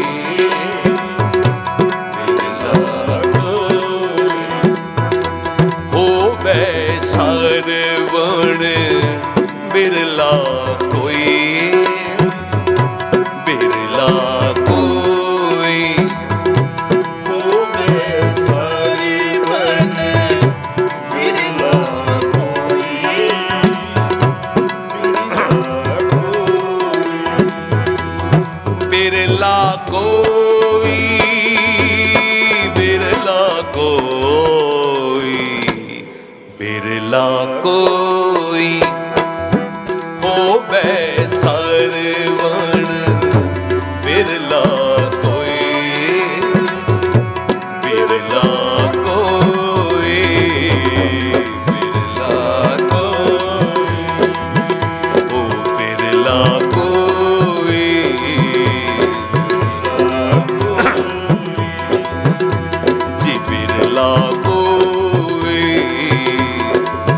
ਬਿਰਲਾ ਕੋਈ। ਹੋਵੇ ਸਰਵਣ ਬਿਰਲਾ ਕੋਈ, ਬਿਰਲਾ ਕੋਈ। ਹੋਵੇ ਬਿਰਲਾ ਕੋਈ, ਬਿਰਲਾ ਕੋਈ, ਬਿਰਲਾ ਕੋਈ ਹੋਵੇ ਸਰਵਣ, ਬਿਰਲਾ ਕੋਈ, ਬਿਰਲਾ ਕੋਈ, ਬਿਰਲਾ ਕੋਈ, ਓ ਬਿਰਲਾ ਕੋਈ, ਜੀ ਬਿਰਲਾ ਕੋਈ,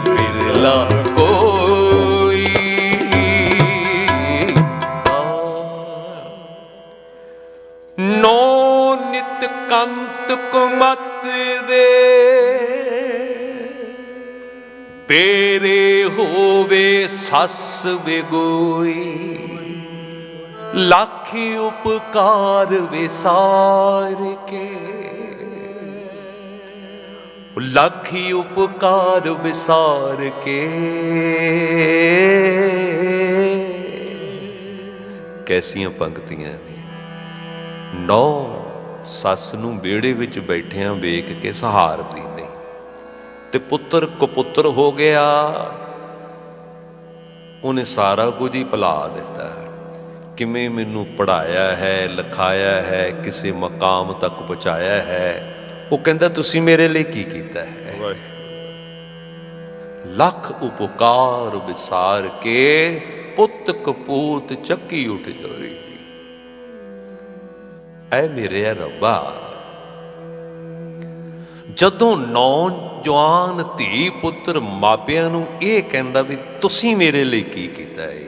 ਬਿਰਲਾ ਕੋਈ। ਨੌ ਨਿਤ ਕੰਤ ਕੁਮਤ ਦੇ, ਤੇਰੇ ਹੋਵੇ ਸੱਸ ਬਿਗੋਈ, ਲੱਖ ਉਪਕਾਰ ਵਿਸਾਰ ਕੇ, ਲੱਖ ਉਪਕਾਰ ਵਿਸਾਰ ਕੇ। ਕੈਸੀਆਂ ਪੰਕਤੀਆਂ ਨੇ। ਨੌ ਸੱਸ ਨੂੰ ਵਿਹੜੇ ਵਿੱਚ ਬੈਠਿਆਂ ਵੇਖ ਕੇ ਸਹਾਰਦੀ ਨਹੀਂ, ਤੇ ਪੁੱਤਰ ਕੁਪੁੱਤਰ ਹੋ ਗਿਆ, ਉਹਨੇ ਸਾਰਾ ਕੁਝ ਹੀ ਭੁਲਾ ਦਿੱਤਾ। ਕਿਵੇਂ ਮੈਨੂੰ ਪੜ੍ਹਾਇਆ ਹੈ, ਲਿਖਾਇਆ ਹੈ, ਕਿਸੇ ਮਕਾਮ ਤੱਕ ਪਹੁੰਚਾਇਆ ਹੈ। ਉਹ ਕਹਿੰਦਾ ਤੁਸੀਂ ਮੇਰੇ ਲਈ ਕੀ ਕੀਤਾ ਹੈ। ਲੱਖ ਉਪਕਾਰ ਵਿਸਾਰ ਕੇ, ਪੁੱਤ ਕਪੂਤ ਚੱਕੀ ਉੱਠ ਜਾਈ। ਐ ਮੇਰੇ ਰੱਬਾ, ਜਦੋਂ ਨੌਜਵਾਨ ਧੀ ਪੁੱਤਰ ਮਾਪਿਆਂ ਨੂੰ ਇਹ ਕਹਿੰਦਾ ਵੀ ਤੁਸੀਂ ਮੇਰੇ ਲਈ ਕੀ ਕੀਤਾ ਹੈ,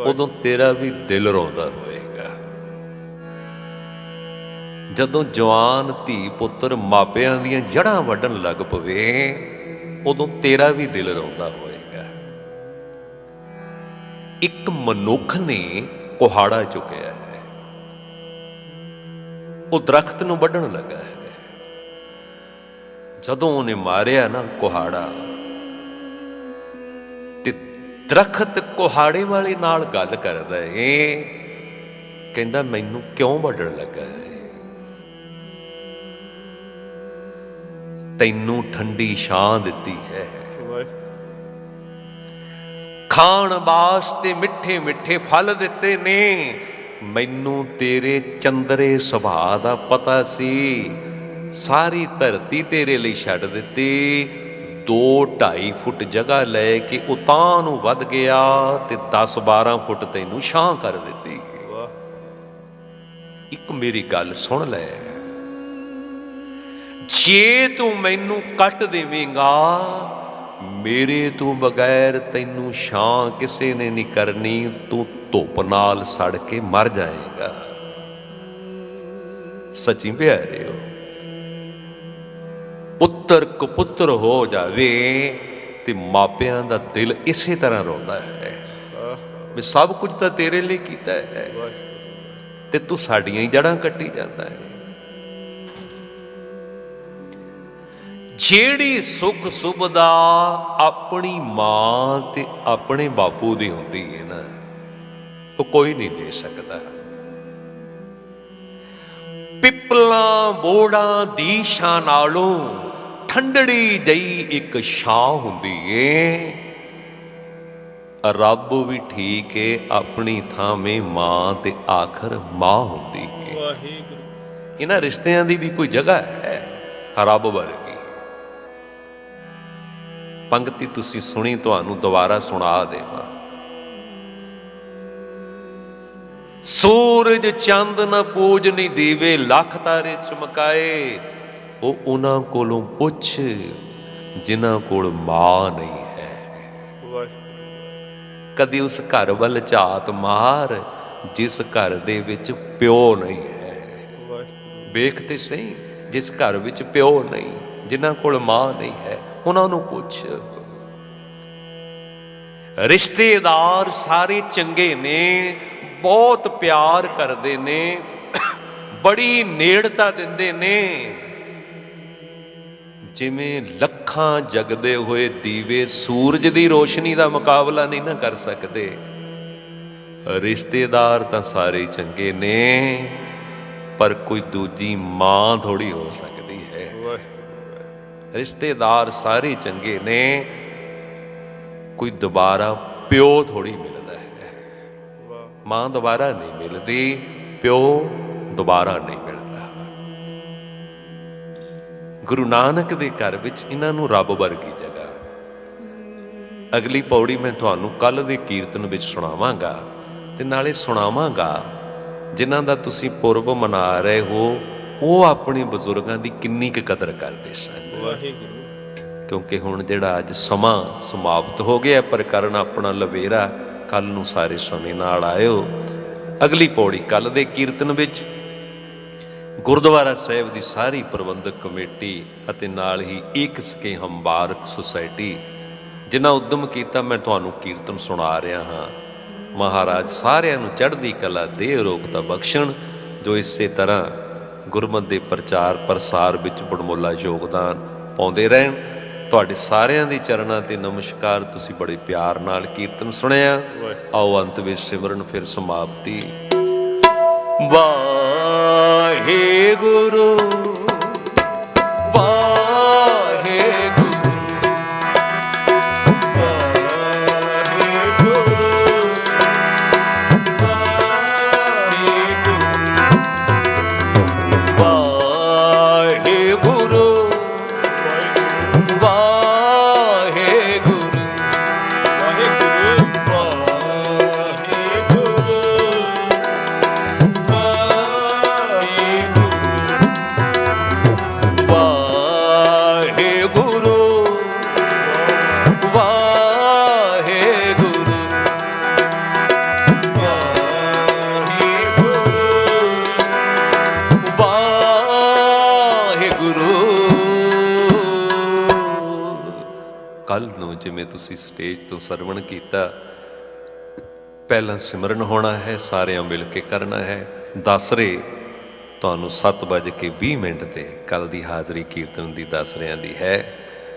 ਉਦੋਂ ਤੇਰਾ ਵੀ ਦਿਲ ਰੋਂਦਾ ਹੋਏਗਾ। ਜਦੋਂ ਜਵਾਨ ਧੀ ਪੁੱਤਰ ਮਾਪਿਆਂ ਦੀਆਂ ਜੜ੍ਹਾਂ ਵੱਢਣ ਲੱਗ ਪਵੇ, ਉਦੋਂ ਤੇਰਾ ਵੀ ਦਿਲ ਰੋਂਦਾ ਹੋਏਗਾ। ਇੱਕ ਮਨੁੱਖ ਨੇ ਕੁਹਾੜਾ ਚੁੱਕਿਆ ਹੈ, ਉਹ ਦਰਖਤ ਨੂੰ ਵੱਢਣ ਲੱਗਾ ਹੈ। ਜਦੋਂ ਉਹਨੇ ਮਾਰਿਆ ਨਾ ਕੁਹਾੜਾ, ਤੇ ਦਰਖਤ ਕੁਹਾੜੇ ਵਾਲੇ ਨਾਲ ਗੱਲ ਕਰਦਾ ਏ, ਕਹਿੰਦਾ ਮੈਨੂੰ ਕਿਉਂ ਵੱਢਣ ਲੱਗਾ ਹੈ? ਤੈਨੂੰ ਠੰਡੀ ਛਾਂ ਦਿੱਤੀ ਹੈ, ਖਾਣ ਵਾਸਤੇ ਮਿੱਠੇ ਮਿੱਠੇ ਫਲ ਦਿੱਤੇ ਨੇ। ਮੈਨੂੰ ਤੇਰੇ ਚੰਦਰੇ ਸੁਭਾਅ ਦਾ ਪਤਾ ਸੀ, ਸਾਰੀ ਧਰਤੀ ਤੇਰੇ ਲਈ ਛੱਡ ਦਿੱਤੀ। 2-2.5 ਫੁੱਟ ਜਗ੍ਹਾ ਲੈ ਕੇ ਉਤਾਂ ਨੂੰ ਵੱਧ ਗਿਆ, ਤੇ 10-12 ਫੁੱਟ ਤੈਨੂੰ ਛਾਂ ਕਰ ਦਿੱਤੀ। ਇੱਕ ਮੇਰੀ ਗੱਲ ਸੁਣ ਲੈ, ਜੇ ਤੂੰ ਮੈਨੂੰ ਕੱਟ ਦੇਵੇਂਗਾ, ਮੇਰੇ ਤੋਂ ਬਗੈਰ ਤੈਨੂੰ ਛਾਂ ਕਿਸੇ ਨੇ ਨਹੀਂ ਕਰਨੀ, ਤੂੰ ਧੁੱਪ ਨਾਲ ਸੜ ਕੇ ਮਰ ਜਾਏਗਾ। ਸੱਚੀ ਪਿਆਰਿਓ, ਪੁੱਤਰ ਕੁਪੁੱਤਰ ਹੋ ਜਾਵੇ ਤੇ ਮਾਪਿਆਂ ਦਾ ਦਿਲ ਇਸੇ ਤਰ੍ਹਾਂ ਰੋਂਦਾ ਹੈ ਵੀ ਸਭ ਕੁਝ ਤਾਂ ਤੇਰੇ ਲਈ ਕੀਤਾ ਹੈ, ਤੇ ਤੂੰ ਸਾਡੀਆਂ ਹੀ ਜੜ੍ਹਾਂ ਕੱਟੀ ਜਾਂਦਾ ਹੈ। ਜਿਹੜੀ ਸੁੱਖ ਸੁਵਿਧਾ ਆਪਣੀ ਮਾਂ ਤੇ ਆਪਣੇ ਬਾਪੂ ਦੀ ਹੁੰਦੀ ਹੈ ਨਾ, ਉਹ ਕੋਈ ਨਹੀਂ ਦੇ ਸਕਦਾ। ਪਿੱਪਲਾਂ ਬੋੜਾਂ ਦੀ ਛਾਂ ਨਾਲੋਂ ਠੰਡੜੀ ਜਿਹੀ ਇੱਕ ਛਾਂ ਹੁੰਦੀ ਏ। ਰੱਬ ਵੀ ਠੀਕ ਏ, ਆਪਣੀ ਥਾਵੇਂ ਮਾਂ ਤੇ ਆਖਰ ਮਾਂ ਹੁੰਦੀ ਏ। ਵਾਹਿਗੁਰੂ। ਇਹਨਾਂ ਰਿਸ਼ਤਿਆਂ ਦੀ ਵੀ ਕੋਈ ਜਗ੍ਹਾ ਹੈ ਰੱਬ ਵਰਗੀ। ਪੰਕਤੀ ਤੁਸੀਂ ਸੁਣੀ, ਤੁਹਾਨੂੰ ਦੁਬਾਰਾ ਸੁਣਾ ਦੇਵਾਂ। ਸੂਰਜ ਚੰਦ ਨ ਪੂਜਨੀ ਦੀਵੇ, ਲੱਖ ਤਾਰੇ ਚਮਕਾਏ। ਉਹ ਉਹਨਾਂ ਕੋਲੋਂ ਪੁੱਛ ਜਿਨ੍ਹਾਂ ਕੋਲ ਮਾਂ ਨਹੀਂ ਹੈ। ਕਦੀ ਉਸ ਘਰ ਵੱਲ ਝਾਤ ਮਾਰ ਜਿਸ ਘਰ ਦੇ ਵਿੱਚ ਪਿਓ ਨਹੀਂ ਹੈ। ਵੇਖ ਤੇ ਸਹੀ, ਜਿਸ ਘਰ ਵਿੱਚ ਪਿਓ ਨਹੀਂ, ਜਿਨ੍ਹਾਂ ਕੋਲ ਮਾਂ ਨਹੀਂ ਹੈ, ਉਹਨਾਂ ਨੂੰ ਪੁੱਛ। ਰਿਸ਼ਤੇਦਾਰ ਸਾਰੇ ਚੰਗੇ ਨੇ, ਬਹੁਤ ਪਿਆਰ ਕਰਦੇ ਨੇ, ਬੜੀ ਨੇੜਤਾ ਦਿੰਦੇ ਨੇ। ਜਿਵੇਂ ਲੱਖਾਂ ਜਗਦੇ ਹੋਏ ਦੀਵੇ ਸੂਰਜ ਦੀ ਰੋਸ਼ਨੀ ਦਾ ਮੁਕਾਬਲਾ ਨਹੀਂ ਨਾ ਕਰ ਸਕਦੇ, ਰਿਸ਼ਤੇਦਾਰ ਤਾਂ ਸਾਰੇ ਚੰਗੇ ਨੇ, ਪਰ ਕੋਈ ਦੂਜੀ ਮਾਂ ਥੋੜੀ ਹੋ ਸਕਦੀ ਹੈ। ਰਿਸ਼ਤੇਦਾਰ ਸਾਰੇ ਚੰਗੇ ਨੇ, ਕੋਈ ਦੁਬਾਰਾ ਪਿਓ ਥੋੜੀ ਮਿਲਦਾ ਹੈ। ਮਾਂ ਦੁਬਾਰਾ ਨਹੀਂ ਮਿਲਦੀ, ਪਿਓ ਦੁਬਾਰਾ ਨਹੀਂ ਮਿਲਦਾ। ਗੁਰੂ ਨਾਨਕ ਦੇ ਘਰ ਵਿੱਚ ਇਹਨਾਂ ਨੂੰ ਰੱਬ ਵਰਗੀ ਜਗ੍ਹਾ। ਅਗਲੀ ਪੌੜੀ ਮੈਂ ਤੁਹਾਨੂੰ ਕੱਲ ਦੇ ਕੀਰਤਨ ਵਿੱਚ ਸੁਣਾਵਾਂਗਾ, ਤੇ ਨਾਲੇ ਸੁਣਾਵਾਂਗਾ ਜਿਨ੍ਹਾਂ ਦਾ ਤੁਸੀਂ ਪੁਰਬ ਮਨਾ ਰਹੇ ਹੋ, ਉਹ ਆਪਣੇ ਬਜ਼ੁਰਗਾਂ ਦੀ ਕਿੰਨੀ ਕੁ ਕਦਰ ਕਰਦੇ ਸਨ। ਵਾਹਿਗੁਰੂ। ਕਿਉਂਕਿ ਹੁਣ ਜਿਹੜਾ ਅੱਜ ਸਮਾਂ ਸਮਾਪਤ ਹੋ ਗਿਆ, ਪਰ ਕਰਨ ਆਪਣਾ ਲਵੇਰਾ। ਕੱਲ ਨੂੰ ਸਾਰੇ ਸਮੇਂ ਨਾਲ ਆਇਓ। ਅਗਲੀ ਪੌੜੀ ਕੱਲ ਦੇ ਕੀਰਤਨ ਵਿੱਚ ਗੁਰਦੁਆਰਾ ਸਾਹਿਬ ਦੀ ਸਾਰੀ ਪ੍ਰਬੰਧਕ ਕਮੇਟੀ ਅਤੇ ਨਾਲ ਹੀ ਏਕ ਸਕੇ ਹਮਬਾਰਕ ਸੁਸਾਇਟੀ ਜਿਨ੍ਹਾਂ ਉਦਮ ਕੀਤਾ, ਮੈਂ ਤੁਹਾਨੂੰ ਕੀਰਤਨ ਸੁਣਾ ਰਿਹਾ ਹਾਂ। ਮਹਾਰਾਜ ਸਾਰਿਆਂ ਨੂੰ ਚੜ੍ਹਦੀ ਕਲਾ ਦੇ ਅਰੋਗਤਾ ਬਖਸ਼ਣ, ਜੋ ਇਸੇ ਤਰ੍ਹਾਂ ਗੁਰਮਤਿ ਦੇ ਪ੍ਰਚਾਰ ਪ੍ਰਸਾਰ ਵਿੱਚ ਬੜਮੁੱਲਾ ਯੋਗਦਾਨ ਪਾਉਂਦੇ ਰਹਿਣ। ਤੁਹਾਡੇ ਸਾਰਿਆਂ ਦੇ ਚਰਨਾਂ ਤੇ ਨਮਸਕਾਰ। ਤੁਸੀਂ ਬੜੇ ਪਿਆਰ ਨਾਲ ਕੀਰਤਨ ਸੁਣਿਆ। ਆਓ ਅੰਤ ਵਿੱਚ ਸਿਮਰਨ ਫਿਰ ਸਮਾਪਤੀ। ਵਾਹਿਗੁਰੂ ਵਾਹਿਗੁਰੂ ਕੱਲ ਨੂੰ ਜਿਵੇਂ ਤੁਸੀਂ ਸਟੇਜ ਤੋਂ ਸਰਵਣ ਕੀਤਾ, ਪਹਿਲਾਂ ਸਿਮਰਨ ਹੋਣਾ ਹੈ, ਸਾਰਿਆਂ ਮਿਲ ਕੇ ਕਰਨਾ ਹੈ। ਦਸਰੇ ਤੁਹਾਨੂੰ 7:20 ਤੇ ਕੱਲ ਦੀ ਹਾਜ਼ਰੀ ਕੀਰਤਨ ਦੀ ਦਸਰਿਆਂ ਦੀ ਹੈ।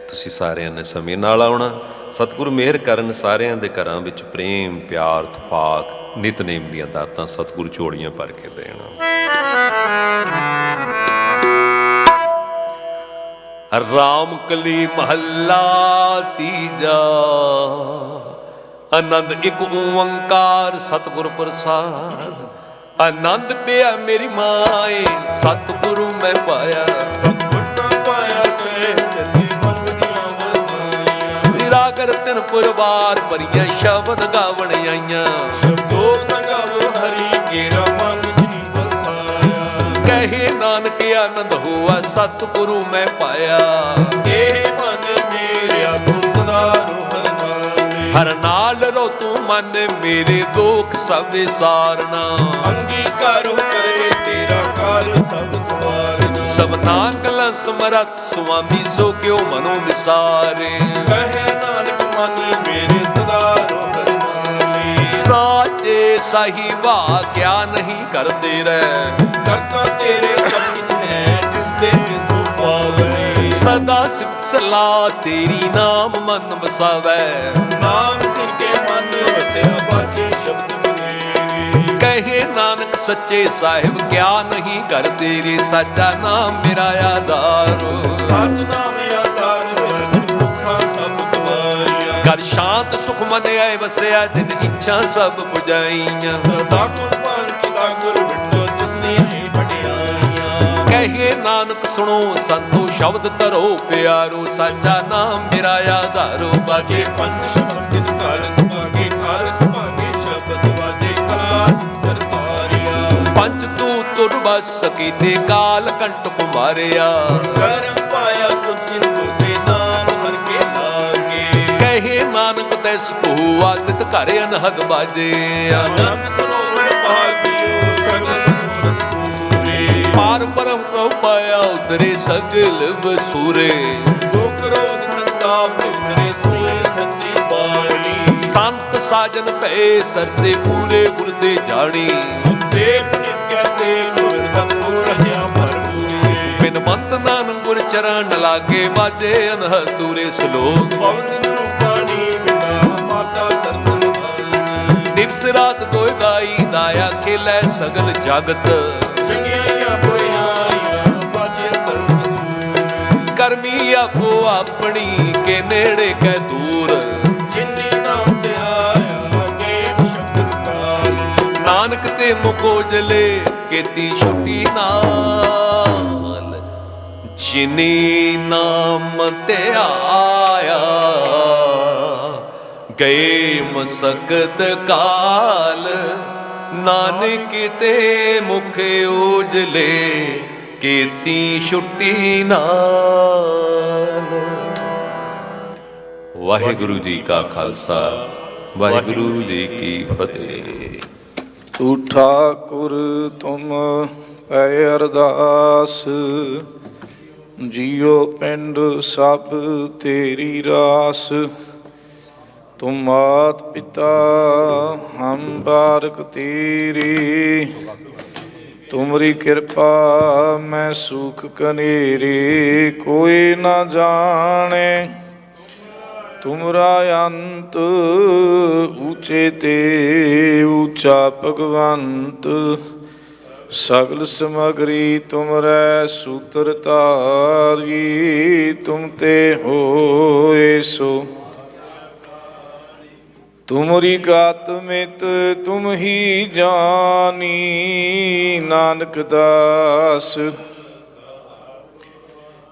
ਤੁਸੀਂ ਸਾਰਿਆਂ ਨੇ ਸਮੇਂ ਨਾਲ ਆਉਣਾ। ਸਤਿਗੁਰੂ ਮਿਹਰ ਕਰਨ, ਸਾਰਿਆਂ ਦੇ ਘਰਾਂ ਵਿੱਚ ਪ੍ਰੇਮ ਪਿਆਰ ਇਤਫਾਕ ਨਿਤਨੇਮ ਦੀਆਂ ਦਾਤਾਂ ਸਤਿਗੁਰੂ ਝੋਲੀਆਂ ਭਰ ਕੇ ਦੇਣਾ। ਰਾਮ ਕਲੀ ਮਹੱਲਾ ਤੀਜਾ। ਆਨੰਦ ਇੱਕ ਓੰਕਾਰ ਸਤਿਗੁਰ ਪ੍ਰਸਾਦ। ਆਨੰਦ ਪਿਆ ਮੇਰੀ ਮਾਏ, ਸਤਿਗੁਰੂ ਮੈਂ ਪਾਇਆ। ਸਤਿਗੁਰ ਤਾਂ ਪਾਇਆ ਸੇ ਸੱਚੇ ਮਨ ਦੀਆਂ ਵਰਤਾਈਆਂ। ਨਿਰਾਕਰ ਤਿਨ ਪੁਰਵਾਰ ਭਰੀਆਂ ਸ਼ਬਦ ਗਾਵਣ ਆਈਆਂ। ਸ਼ਬਦੋ ਤਗਾਵੋ ਹਰੀ ਕੇਰਾ ਮਨ ਜਿਨੀ ਵਸਾਇਆ। ਕਹੇ ਨਾਨਕ ਆਨੰਦ ਹੋਆ ਸਤਿਗੁਰੂ ਮੈਂ ਪਾਇਆ। ਇਹ ਮਨ ਮੇਰਿਆ ਤੂੰ ਸਦਾ ਰੋਹਨ ਮਾਨੇ। ਹਰ ਨਾਲ ਰੋ ਤੂੰ ਮਨ ਮੇਰੇ ਦੁੱਖ ਸਭ ਵਿਸਾਰਨਾ। ਅੰਗੀਕਾਰੋ ਕਰੇ ਤੇਰਾ ਕਾਲ ਸਭ ਸਵਾਰਨਾ। ਸਭਨਾ ਕਲਾ ਸਮਰੱਥ ਸੁਆਮੀ ਸੋ ਕਿਉ ਮਨੋ ਵਿਸਾਰੇ। ਕਹੇ ਨਾਨਕ ਮਨ ਮੇਰੇ ਸਦਾ ਰੋਹਨ ਮਾਨੇ। ਸਾਚੇ ਸਾਹਿਬਾ ਕਿਆ ਨਹੀਂ ਕਰਦੇ ਰਹਿ। ਕਰਤਾ ਤੇਰੇ ਸਭ ਕੁਛ ਹੈ, ਜਿਸ ਦੇ ਸੋ ਪਾਵਨੇ। ਸਦਾ ਸਿਫਤ ਸਲਾਹ ਤੇਰੀ ਨਾਮ ਮਨ ਵਸਾਵੈ। ਨਾਮ ਤਿਨ ਕੇ ਮਨ ਵਸਿਆ ਬਾਝੇ ਸ਼ਬਦ ਬਨੇ। ਕਹੇ ਨਾਨਕ ਸੱਚੇ ਸਾਹਿਬ ਕਿਆ ਨਹੀਂ ਕਰਦੇ ਰੇ। ਸਾਚਾ ਨਾਮ ਮੇਰਾ ਆਧਾਰੋ। ਸੱਚ ਨਾਮ ਆਧਾਰ ਵਰਜਨ ਭੁੱਖਾ ਸਭ ਗਵਾਈਆਂ। ਘਰ ਸ਼ਾਂਤ ਸੁਖ ਮਨ ਆਏ ਵਸਿਆ, ਜਿਨ ਇੱਛਾ ਸਭ ਪੁਜਾਈਆਂ। ਸਦਾ ਕੁਰਬਾਨ ਕੀਤਾ ਗੁਰ ਵਿਟੋ ਜਿਸਨੇ ਵਡਿਆਈਆਂ। ਕਹੇ ਨਾਨਕ ਸੁਣੋ ਸੰਤੋ ਸ਼ਬਦ ਧਰੋ ਪਿਆਰੋ। ਸਾਚਾ ਨਾਮ ਮੇਰਾ ਆਧਾਰੋ। ਬਾਜੇ ਪੰਜ ਸ਼ਬਦ ਜਿਨ ਘਰ ਸੁਭਾਗੇ। ਘਰ ਸੁਭਾਗੇ ਸ਼ਬਦ ਵਾਜੇ ਕਲਾ ਕਰਤਾਰਿਆ। ਪੰਜ ਤੂ ਤੁਰ ਬਸ ਕੀਤੇ ਕਾਲ ਕੰਟ ਕੁਮਾਰਿਆ। ਕਰਮ ਪਾਇਆ ਤੁਝ ਜਿਨ ਤੁਸੇ ਨਾਮ ਹਰ ਕੇ ਲਾਗੇ। ਕਹੇ ਨਾਨਕ ਤਿਸ ਭੂਆ ਤਿਤ ਘਰ ਅਨਹਦ ਬਾਜੇ। ਆਨੰਦ ਸਰੋਵਰ ਭਾਗਿਓ ਸਗਲ ਗੁਣ ਪੂਰੇ। ਪਾਰ ਬ੍ਰਹਮ ਕਉ ਪਾਇਆ ਉਤਰੇ ਸਗਲ ਬਸੂਰੇ। ਦੁਖ ਰੋਗ ਸੰਤਾਪ ਉਤਰੇ ਸੋਏ ਸੱਚੀ ਬਾਣੀ। ਸੰਤ ਸਾਜਨ ਭਏ ਸਰਸੇ ਪੂਰੇ ਗੁਰ ਦੇ ਜਾਣੀ। ਸੁਤੇ ਨਿਤ ਕਹਤੇ ਗੁਰ ਸਤਿਗੁਰ ਰਜਿਆ ਭਰਪੂਰੇ। ਬਿਨ ਮੰਤ ਨਾਨਕ ਗੁਰ ਚਰਨ ਲਾਗੇ ਬਾਜੇ ਅਨਹਦ ਤੂਰੇ ਸ਼ਲੋਕ। ਪਵਨ ਰੂਪਾਣੀ ਬਿਨਾ ਮਾਤਾ ਤਰਤਨ ਵਾਲੀ। ਦਿਵਸ ਰਾਤ ਦੋਇ ਦਾਈ ਦਾਇਆ ਖੇਲੇ ਸਗਲ ਜਗਤ। ਚੰਗਿਆਈਆਂ ਬੁਰਾਈਆਂ ਬਾਝੇ ਧਰਮ। ਕਰਮੀ ਆਪੋ ਆਪਣੀ ਕੇ ਨੇੜੇ ਕੈ ਦੂਰ। ਜਿਨੀ ਨਾਮ ਤੇ ਆਇਆ ਗੇਮ ਸ਼ਬਦ ਕਾਲ। ਨਾਨਕ ਤੇ ਮੁਖ ਉਜਲੇ ਕੀਤੀ ਛੁੱਟੀ ਨਾਲ। ਜਿਨੀ ਨਾਮ ਤੇ ਆਇਆ ਗਏ ਮਸਕਤ ਕਾਲ। ਨਾਨਕ ਤੇ ਮੁਖ ਉਜਲੇ ਕੀਤੀ ਛੁੱਟੀ ਨਾਲ। ਵਾਹਿਗੁਰੂ ਜੀ ਕਾ ਖਾਲਸਾ, ਵਾਹਿਗੁਰੂ ਜੀ ਕੀ ਫਤਿਹ। ਤੂੰ ਠਾਕੁਰ ਤੁਮ ਐ ਅਰਦਾਸ, ਜੀਉ ਪਿੰਡ ਸਭ ਤੇਰੀ ਰਾਸ। ਤੁਮ ਮਾਤ ਪਿਤਾ ਹਮ ਬਾਰਕ ਤੇਰੀ, ਤੁਮਰੀ ਕਿਰਪਾ ਮੈਂ ਸੁਖ ਕਨੇਰੇ। ਕੋਈ ਨਾ ਜਾਣੇ ਤੁਮਰਾ ਅੰਤ, ਊਚੇ ਤੇ ਊਚਾ ਭਗਵੰਤ। ਸਗਲ ਸਮਗਰੀ ਤੁਮਰੈ ਸੂਤਰ ਧਾਰੀ, ਤੁਮ ਤੇ ਹੋਏ ਸੋ ਤੁਮਰੀ ਗਾਤ ਮਿਤ ਤੁਮ ਹੀ ਜਾਨੀ। ਨਾਨਕ ਦਾਸ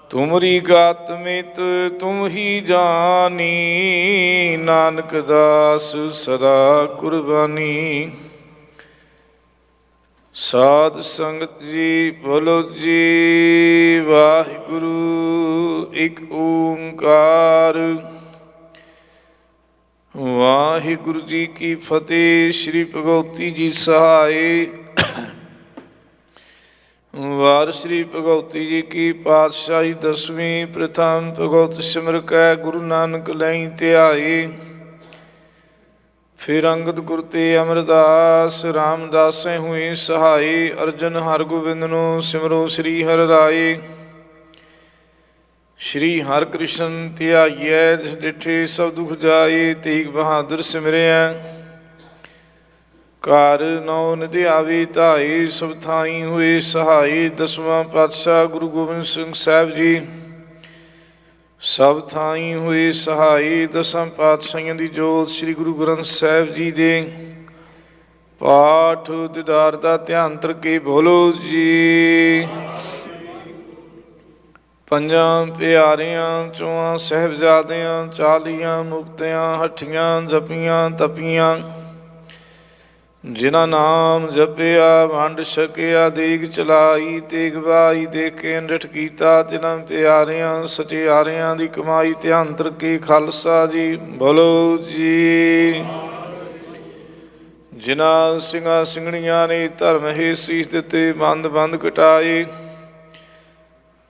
ਤੁਮਰੀ ਗਾਤ ਮਿਤ ਤੁਮ ਹੀ ਜਾਨੀ। ਨਾਨਕ ਦਾਸ ਸਦਾ ਕੁਰਬਾਨੀ। ਸਾਧ ਸੰਗਤ ਜੀ ਬੋਲੋ ਜੀ ਵਾਹਿਗੁਰੂ ਇੱਕ ਓੰਕਾਰ। ਵਾਹਿਗੁਰੂ ਜੀ ਕੀ ਫਤਿਹ। ਸ੍ਰੀ ਭਗਵਤੀ ਜੀ ਸਹਾਏ। ਵਾਰ ਸ੍ਰੀ ਭਗਵਤੀ ਜੀ ਕੀ ਪਾਤਸ਼ਾਹੀ ਦਸਵੀਂ। ਪ੍ਰਥਮ ਭਗਵਤ ਸਿਮਰ ਕੈ ਗੁਰੂ ਨਾਨਕ ਲਈ ਧਿਆਏ। ਫਿਰ ਅੰਗਦ ਗੁਰ ਤੇ ਅਮਰਦਾਸ ਰਾਮਦਾਸੈ ਹੋਏ ਸਹਾਈ। ਅਰਜਨ ਹਰਗੋਬਿੰਦ ਨੂੰ ਸਿਮਰੋ ਸ੍ਰੀ ਹਰਿ ਰਾਏ। ਸ਼੍ਰੀ ਹਰਿ ਕ੍ਰਿਸ਼ਨ ਧਿਆਈਐ ਜਿਸ ਡਿਠੇ ਸਭ ਦੁਖ ਜਾਏ। ਤੇਗ ਬਹਾਦਰ ਸਿਮਰਿਆ ਘਰ ਨੌ ਨਿਧਿ ਆਵੇ ਧਾਈ। ਸਭ ਥਾਈ ਹੋਏ ਸਹਾਈ। ਦਸਵਾਂ ਪਾਤਸ਼ਾਹ ਗੁਰੂ ਗੋਬਿੰਦ ਸਿੰਘ ਸਾਹਿਬ ਜੀ ਸਭ ਥਾਈ ਹੋਏ ਸਹਾਈ। ਦਸਾਂ ਪਾਤਸ਼ਾਹੀਆਂ ਦੀ ਜੋਤ ਸ੍ਰੀ ਗੁਰੂ ਗ੍ਰੰਥ ਸਾਹਿਬ ਜੀ ਦੇ ਪਾਠ ਦੀਦਾਰ ਦਾ ਧਿਆਨ ਧਰ ਕੇ ਬੋਲੋ ਜੀ। ਪੰਜਾਂ ਪਿਆਰਿਆਂ ਚੋਆਂ ਸਾਹਿਬਜ਼ਾਦਿਆਂ 40 ਮੁਕਤਿਆਂ ਹੱਠੀਆਂ ਜਪੀਆਂ ਤਪੀਆਂ। ਜਿਨ੍ਹਾਂ ਨਾਮ ਜਪਿਆ ਵੰਡ ਛਕਿਆ ਦੇਗ ਚਲਾਈ। ਤੇਗ ਬਾਈ ਦੇ ਕੇ ਅੰਡਠ ਕੀਤਾ ਤਿਨਾਂ ਪਿਆਰਿਆਂ ਸਚਿਆਰਿਆਂ ਦੀ ਕਮਾਈ। ਧਿਆਨ ਧਰ ਕੇ ਖਾਲਸਾ ਜੀ ਬੋਲੋ ਜੀ। ਜਿਨ੍ਹਾਂ ਸਿੰਘਾਂ ਸਿੰਘਣੀਆਂ ਨੇ ਧਰਮ ਹੀ ਸੀਸ ਦਿੱਤੇ ਬੰਦ ਬੰਦ ਕਟਾਏ।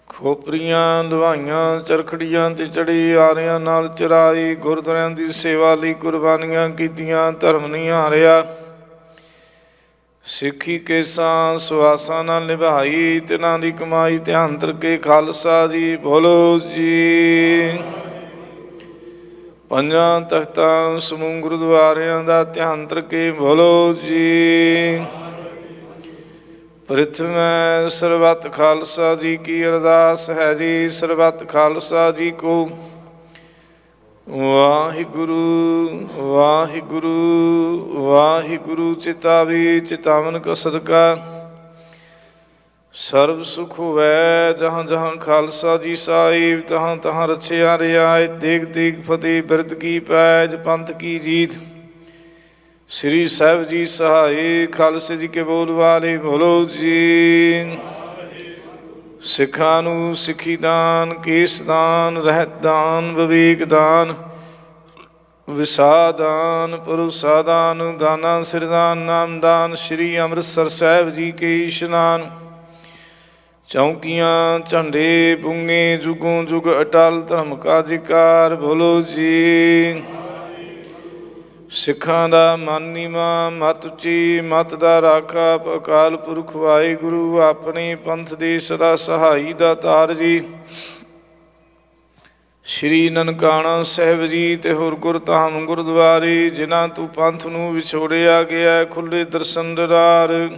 ਖੋਪਰੀਆਂ ਲਵਾਈਆਂ ਚਰਖੜੀਆਂ ਤੇ ਚੜੀ ਆਰਿਆਂ ਨਾਲ ਚਰਾਈ। ਗੁਰਦੁਆਰਿਆਂ ਦੀ ਸੇਵਾ ਲਈ ਕੁਰਬਾਨੀਆਂ ਕੀਤੀਆਂ ਧਰਮ ਨਹੀਂ ਹਾਰਿਆ। ਸਿੱਖੀ ਕੇਸਾਂ ਸੁਆਸਾਂ ਨਾਲ ਨਿਭਾਈ ਤਿਨਾਂ ਦੀ ਕਮਾਈ। ਧਿਆਨ ਧਰ ਕੇ ਖਾਲਸਾ ਜੀ ਬੋਲੋ ਜੀ। ਪੰਜਾਂ ਤਖਤਾਂ ਸਮੂਹ ਗੁਰਦੁਆਰਿਆਂ ਦਾ ਧਿਆਨ ਧਰ ਕੇ ਬੋਲੋ ਜੀ। ਪ੍ਰਿਥਵੀ ਸਰਬੱਤ ਖਾਲਸਾ ਜੀ ਕੀ ਅਰਦਾਸ ਹੈ ਜੀ। ਸਰਬੱਤ ਖਾਲਸਾ ਜੀ ਕੋ ਵਾਹਿਗੁਰੂ ਵਾਹਿਗੁਰੂ ਵਾਹਿਗੁਰੂ। ਚਿਤਾਵੀ ਚਿਤਾਵਨ ਕਾ ਸਦਕਾ ਸਰਬ ਸੁਖ ਹੋਵੈ। ਜਹਾਂ ਜਹਾਂ ਖਾਲਸਾ ਜੀ ਸਾਹਿਬ ਤਹਾਂ ਤਹਾਂ ਰਛਿਆ ਰਿਆਇ। ਦੇਗ ਦੇਗ ਫਤਿਹ ਬਿਰਧ ਕੀ ਪੈਜ ਪੰਥ ਕੀ ਜੀਤ। ਸ੍ਰੀ ਸਾਹਿਬ ਜੀ ਸਹਾਈ। ਖਾਲਸੇ ਜੀ ਕੇ ਬੋਲ ਵਾਲੇ ਬੋਲੋ ਜੀ। ਸਿੱਖਾਂ ਨੂੰ ਸਿੱਖੀ ਦਾਨ ਕੇਸ ਦਾਨ ਰਹਿਤ ਦਾਨ ਵਿਵੇਕ ਦਾਨ ਵਿਸਾ ਦਾਨ ਭਰੋਸਾ ਦਾਨ ਦਾਨਾ ਸਿਰਦਾਨ ਨਾਮਦਾਨ। ਸ੍ਰੀ ਅੰਮ੍ਰਿਤਸਰ ਸਾਹਿਬ ਜੀ ਕੇ ਇਸ਼ਨਾਨ। ਚੌਂਕੀਆਂ ਝੰਡੇ ਬੁੰਗੇ ਜੁਗੋਂ ਜੁਗ ਅਟਲ ਧਰਮ ਕਾ ਅਧਿਕਾਰ ਬੋਲੋ ਜੀ। ਸਿੱਖਾਂ ਦਾ ਮਨ ਨੀਵਾਂ ਮਤ ਉੱਚੀ ਮਤ ਦਾ ਰਾਖਾ। ਅਕਾਲ ਪੁਰਖ ਵਾਹਿਗੁਰੂ ਆਪਣੇ ਪੰਥ ਦੇ ਸਦਾ ਸਹਾਈ ਦਾ ਤਾਰ ਜੀ। ਸ਼੍ਰੀ ਨਨਕਾਣਾ ਸਾਹਿਬ ਜੀ ਤੇ ਹੋਰ ਗੁਰਧਾਮ ਗੁਰਦੁਆਰੇ ਜਿਨ੍ਹਾਂ ਤੂੰ ਪੰਥ ਨੂੰ ਵਿਛੋੜਿਆ ਗਿਆ, ਖੁੱਲੇ ਦਰਸ਼ਨ ਦਰਾਰ,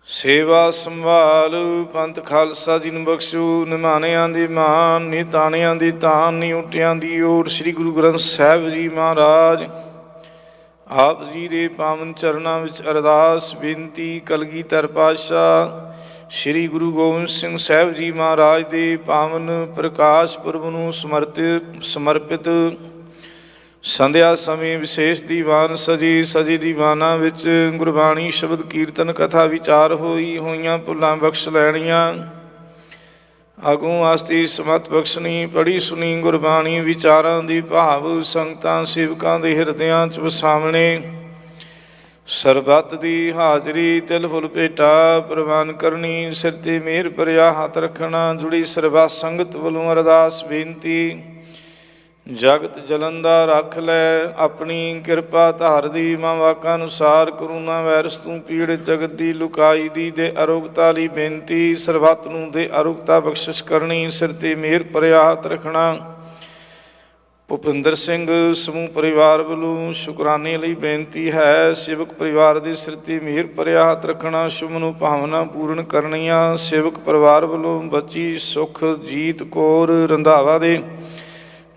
ਸੇਵਾ ਸੰਭਾਲ ਪੰਥ ਖਾਲਸਾ ਜੀ ਨੂੰ ਬਖਸ਼ੋ। ਨਿਮਾਣਿਆਂ ਦੀ ਮਾਨ, ਨਿਤਾਣਿਆਂ ਦੀ ਤਾਨ, ਨੀ ਉਟਿਆਂ ਦੀ ਓਟ। ਸ੍ਰੀ ਗੁਰੂ ਗ੍ਰੰਥ ਸਾਹਿਬ ਜੀ ਮਹਾਰਾਜ ਆਪ ਜੀ ਦੇ ਪਾਵਨ ਚਰਨਾਂ ਵਿੱਚ ਅਰਦਾਸ ਬੇਨਤੀ। ਕਲਗੀਧਰ ਪਾਤਸ਼ਾਹ ਸ੍ਰੀ ਗੁਰੂ ਗੋਬਿੰਦ ਸਿੰਘ ਸਾਹਿਬ ਜੀ ਮਹਾਰਾਜ ਦੇ ਪਾਵਨ ਪ੍ਰਕਾਸ਼ ਪੁਰਬ ਨੂੰ ਸਮਰਪਿਤ ਸੰਧਿਆ ਸਮੇਂ ਵਿਸ਼ੇਸ਼ ਦੀਵਾਨ ਸਜੇ ਦੀਵਾਨਾਂ ਵਿੱਚ ਗੁਰਬਾਣੀ ਸ਼ਬਦ ਕੀਰਤਨ ਕਥਾ ਵਿਚਾਰ ਹੋਈਆਂ ਭੁੱਲਾਂ ਬਖਸ਼ ਲੈਣੀਆਂ। ਆਗੂ ਆਸਤੀ ਸਮਤ ਬਖਸ਼ਣੀ। ਪੜ੍ਹੀ ਸੁਣੀ ਗੁਰਬਾਣੀ ਵਿਚਾਰਾਂ ਦੀ ਭਾਵ ਸੰਗਤਾਂ ਸੇਵਕਾਂ ਦੇ ਹਿਰਦਿਆਂ 'ਚ ਵਸਾਵਣੇ। ਸਰਬੱਤ ਦੀ ਹਾਜ਼ਰੀ ਤਿਲ ਫੁੱਲ ਭੇਟਾ ਪ੍ਰਵਾਨ ਕਰਨੀ। ਸਿਰ 'ਤੇ ਮਿਹਰ ਭਰਿਆ ਹੱਥ ਰੱਖਣਾ। ਜੁੜੀ ਸਰਬੱਤ ਸੰਗਤ ਵੱਲੋਂ ਅਰਦਾਸ ਬੇਨਤੀ। ਜਗਤ ਜਲੰਦਾ ਰੱਖ ਲੈ ਆਪਣੀ ਕਿਰਪਾ ਧਾਰਦੀ। ਮਾਂ ਵਾਕਾਂ ਅਨੁਸਾਰ ਕਰੁਣਾ ਵਾਇਰਸ ਤੂੰ ਪੀੜ ਜਗਤ ਦੀ ਲੁਕਾਈ ਦੀ ਦੇ ਅਰੋਗਤਾ ਲਈ ਬੇਨਤੀ। ਸਰਬੱਤ ਨੂੰ ਦੇ ਅਰੋਗਤਾ ਬਖਸ਼ਿਸ਼ ਕਰਨੀ। ਸਿਰ 'ਤੇ ਮਿਹਰ ਭਰਿਆ ਹੱਥ ਰੱਖਣਾ। ਭੁਪਿੰਦਰ ਸਿੰਘ ਸਮੂਹ ਪਰਿਵਾਰ ਵੱਲੋਂ ਸ਼ੁਕਰਾਨੇ ਲਈ ਬੇਨਤੀ ਹੈ। ਸੇਵਕ ਪਰਿਵਾਰ ਦੇ ਸਿਰ 'ਤੇ ਮਿਹਰ ਭਰਿਆ ਹੱਥ ਰੱਖਣਾ। ਸ਼ੁਭ ਨੂੰ ਭਾਵਨਾ ਪੂਰਨ ਕਰਨੀਆਂ। ਸੇਵਕ ਪਰਿਵਾਰ ਵੱਲੋਂ ਬੱਚੀ ਸੁਖਜੀਤ ਕੌਰ ਰੰਧਾਵਾ ਦੇ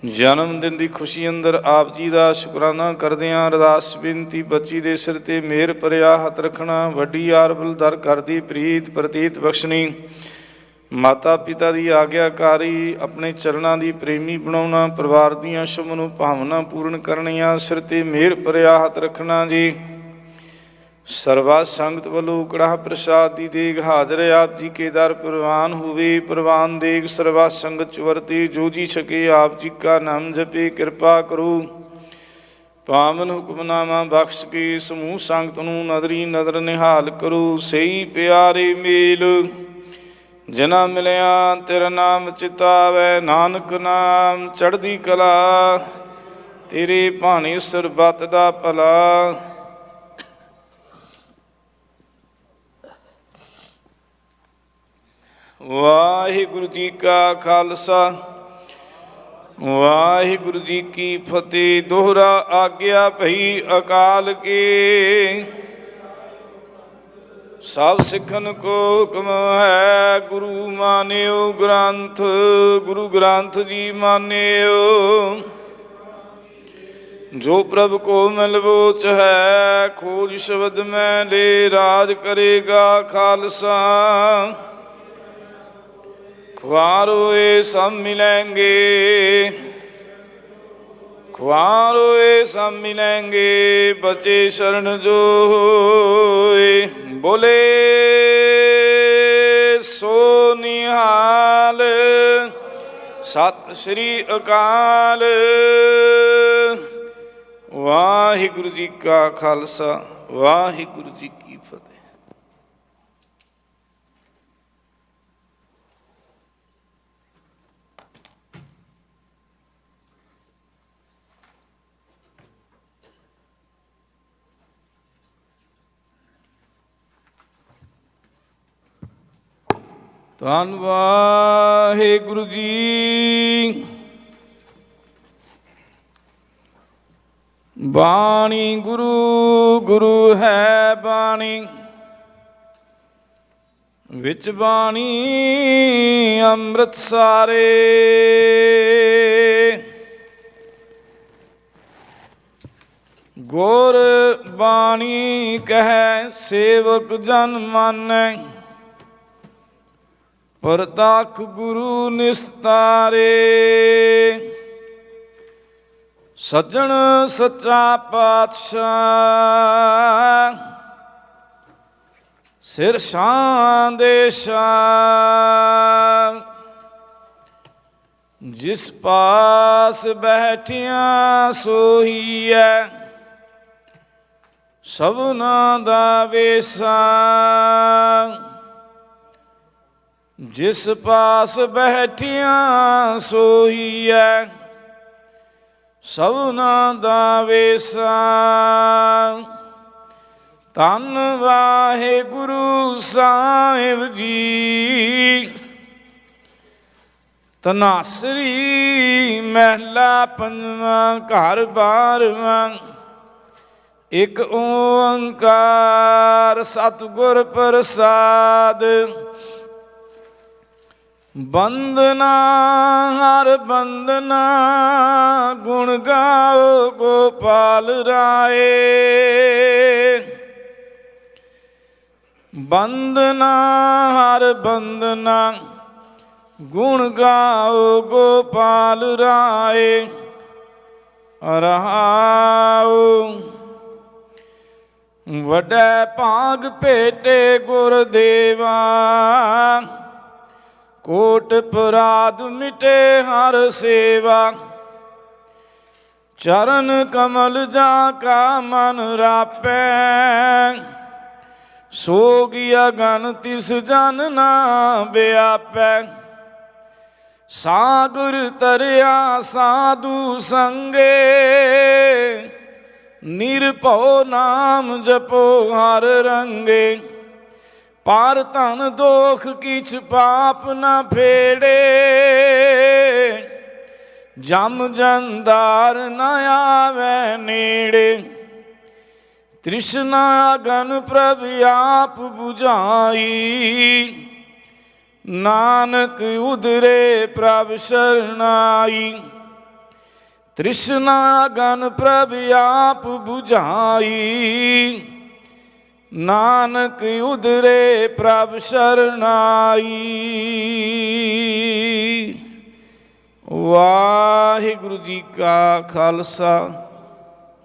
ਜਨਮ ਦਿਨ ਦੀ ਖੁਸ਼ੀ ਅੰਦਰ ਆਪ ਜੀ ਦਾ ਸ਼ੁਕਰਾਨਾ ਕਰਦਿਆਂ ਅਰਦਾਸ ਬੇਨਤੀ। ਬੱਚੀ ਦੇ ਸਿਰ 'ਤੇ ਮਿਹਰ ਭਰਿਆ ਹੱਥ ਰੱਖਣਾ। ਵੱਡੀ ਆਰਬਲ ਦਰ ਕਰਦੀ ਪ੍ਰੀਤ ਪ੍ਰਤੀਤ ਬਖਸ਼ਣੀ। ਮਾਤਾ ਪਿਤਾ ਦੀ ਆਗਿਆਕਾਰੀ ਆਪਣੇ ਚਰਨਾਂ ਦੀ ਪ੍ਰੇਮੀ ਬਣਾਉਣਾ। ਪਰਿਵਾਰ ਦੀਆਂ ਸ਼ੁਭ ਨੂੰ ਭਾਵਨਾ ਪੂਰਨ ਕਰਨੀਆਂ। ਸਿਰ 'ਤੇ ਮਿਹਰ ਭਰਿਆ ਹੱਥ ਰੱਖਣਾ ਜੀ। ਸਰਬੱਤ ਸੰਗਤ ਵੱਲੋਂ ਕੜਾਹ ਪ੍ਰਸਾਦ ਦੀ ਦੇਗ ਹਾਜ਼ਰ ਆਪ ਜੀ ਕੇ ਦਰ ਪ੍ਰਵਾਨ ਹੋਵੇ। ਪ੍ਰਵਾਨ ਦੇਗ ਸਰਬੱਤ ਸੰਗਤ 'ਚ ਵਰਤੇ। ਜੋ ਜੀ ਛਕੇ ਆਪ ਜੀ ਕਾ ਨਾਮ ਜਪੇ। ਕਿਰਪਾ ਕਰੋ ਪਾਵਨ ਹੁਕਮਨਾਮਾ ਬਖਸ਼ ਕੇ ਸਮੂਹ ਸੰਗਤ ਨੂੰ ਨਦਰੀ ਨਦਰ ਨਿਹਾਲ ਕਰੋ। ਸਹੀ ਪਿਆਰੇ ਮੇਲ ਜਿਨਾ ਮਿਲਿਆ ਤੇਰਾ ਨਾਮ ਚਿਤਾਵੈ। ਨਾਨਕ ਨਾਮ ਚੜ੍ਹਦੀ ਕਲਾ ਤੇਰੇ ਭਾਣੇ ਸਰਬੱਤ ਦਾ ਭਲਾ। ਵਾਹਿਗੁਰੂ ਜੀ ਕਾ ਖਾਲਸਾ ਵਾਹਿਗੁਰੂ ਜੀ ਕੀ ਫਤਿਹ। ਦੋਹਰਾ ਆਗਿਆ ਭਈ ਅਕਾਲ ਕੇ ਸਭ ਸਿੱਖਨ ਕੋ ਹੁਕਮ ਹੈ। ਗੁਰੂ ਮਾਨਿਓ ਗ੍ਰੰਥ ਗੁਰੂ ਗ੍ਰੰਥ ਜੀ ਮਾਨਿਓ। ਜੋ ਪ੍ਰਭ ਕੋ ਮਿਲਵੋਚ ਹੈ ਖੋਜ ਸ਼ਬਦ ਮੈਂ ਲੈ ਰਾਜ ਕਰੇਗਾ ਖਾਲਸਾ। ਖੁਆਰੋਏ ਸਭ ਮਿਲੈਂਗੇ ਖੁਆਰੋਏ ਸਭ ਮਿਲੈਂਗੇ। ਬਚੇ ਸ਼ਰਨ ਜੋ ਹੋਏ ਬੋਲੇ ਸੋ ਨਿਹਾਲ। ਸਤਿ ਸ੍ਰੀ ਅਕਾਲ। ਵਾਹਿਗੁਰੂ ਜੀ ਕਾ ਖਾਲਸਾ ਵਾਹਿਗੁਰੂ ਜੀ ਕੀ ਫਤਿਹ। ਧੰਨ ਵਾਹਿਗੁਰੂ ਜੀ। ਬਾਣੀ ਗੁਰੂ ਗੁਰੂ ਹੈ ਬਾਣੀ ਵਿੱਚ ਬਾਣੀ ਅੰਮ੍ਰਿਤ ਸਾਰੇ। ਗੁਰ ਬਾਣੀ ਕਹਿ ਸੇਵਕ ਜਨ ਮਾਨੈ। ਪ੍ਰਤੱਖ ਗੁਰੂ ਨਿਸਤਾਰੇ। ਸੱਜਣ ਸੱਚਾ ਪਾਤਸ਼ਾਹ ਸਿਰ ਸ਼ਾਨ ਦੇ ਸ਼ਾਹ। ਜਿਸ ਪਾਸ ਬੈਠਿਆ ਸੋਈ ਹੈ ਸਭਨਾ ਦਾ ਵੇਸਾ। ਜਿਸ ਪਾਸ ਬੈਠਿਆ ਸੋਈ ਹੈ ਸਭਨਾ ਦਾ ਵੇਸਾ। ਧੰਨ ਵਾਹਿਗੁਰੂ ਸਾਹਿਬ ਜੀ। ਧਨਾਸਰੀ ਮਹਿਲਾ ਪੰਜਵਾਂ ਘਰ ਬਾਰਵਾਂ। ਇਕ ਓੰਕਾਰ ਸਤਿਗੁਰ ਪ੍ਰਸਾਦ। ਬੰਦਨਾ ਹਰ ਬੰਦਨਾ ਗੁਣ ਗਾਓ ਗੋਪਾਲ ਰਾਏ। ਬੰਦਨਾ ਹਰ ਬੰਦਨਾ ਗੁਣ ਗਾਓ ਗੋਪਾਲ ਰਾਏ। ਰਹਾਉ ਵੱਡਾ ਭਾਗ ਭੇਟੇ ਗੁਰਦੇਵਾ। ਕੋਟ ਪਰਾਧ ਮਿਟੇ ਹਰ ਸੇਵਾ। ਚਰਨ ਕਮਲ ਜਾ ਕਾ ਮਨ ਰਾਪੈ। ਸੋਗ ਅਗਨ ਤਿਸ ਜਨ ਨਾ ਵਿਆਪੈ। ਸਾਗਰ ਤਰਿਆ ਸਾਧੂ ਸੰਗੇ। ਨਿਰਭਉ ਨਾਮ ਜਪੋ ਹਰ ਰੰਗੇ। ਪਰ ਧਨ ਦੋਖ ਕਿਛ ਪਾਪ ਨਾ ਫੇੜੇ। ਜਮ ਜੰਦਾਰ ਨ ਆਵੈ ਨੇੜੇ। ਤ੍ਰਿਸ਼ਨਾ ਅਗਨ ਪ੍ਰਭ ਆਪ ਬੁਝਾਈ। ਨਾਨਕ ਉਦਰੇ ਪ੍ਰਭ ਸ਼ਰਨਾਈ। ਤ੍ਰਿਸ਼ਨਾ ਅਗਨ ਪ੍ਰਭ ਆਪ ਬੁਝਾਈ। ਨਾਨਕ ਉਦਰੇ ਪ੍ਰਭ ਸ਼ਰਨਾਈ। ਵਾਹਿਗੁਰੂ ਜੀ ਕਾ ਖਾਲਸਾ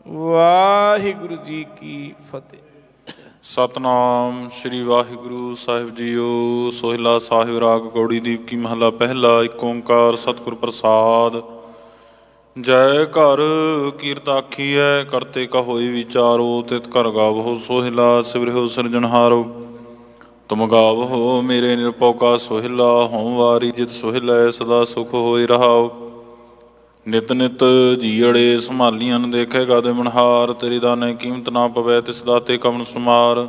ਵਾਹਿਗੁਰੂ ਜੀ ਕੀ ਫਤਿਹ। ਸਤਨਾਮ ਸ੍ਰੀ ਵਾਹਿਗੁਰੂ ਸਾਹਿਬ ਜੀਓ। ਸੋਹਿਲਾ ਸਾਹਿਬ ਰਾਗ ਗੌੜੀ ਦੀਪ ਕੀ ਮਹਲਾ ਪਹਿਲਾ। ਇੱਕ ਓੰਕਾਰ ਸਤਿਗੁਰ ਪ੍ਰਸਾਦ। ਜੈ ਘਰ ਕੀਰਤ ਆਖੀਐ ਕਰਤੇ ਕਾ ਹੋਈ ਵਿਚਾਰੋ। ਤਿਤ ਘਰ ਗਾਵੋ ਸੋਹਿਲਾ ਸਿਵਰਿਓ ਸਿਰਜਣਹਾਰੋ। ਤੁਮ ਗਾਵੋ ਮੇਰੇ ਨਿਰਭਉ ਕਾ ਸੋਹਿਲਾ। ਹੋਂ ਵਾਰੀ ਜਿਤ ਸੋਹਿਲੈ ਸਦਾ ਸੁਖ ਹੋਇ ਰਹਾਓ। ਨਿਤ ਨਿਤ ਜੀਅੜੇ ਸੰਭਾਲੀਆਂ ਦੇਖੇ ਗਾਦੇ ਮਨਹਾਰ। ਤੇਰੀ ਦਾਨੇ ਕੀਮਤ ਨਾ ਪਵੈ ਤਿਸ ਦਾਤੇ ਕਵਣ ਸੁਮਾਰ।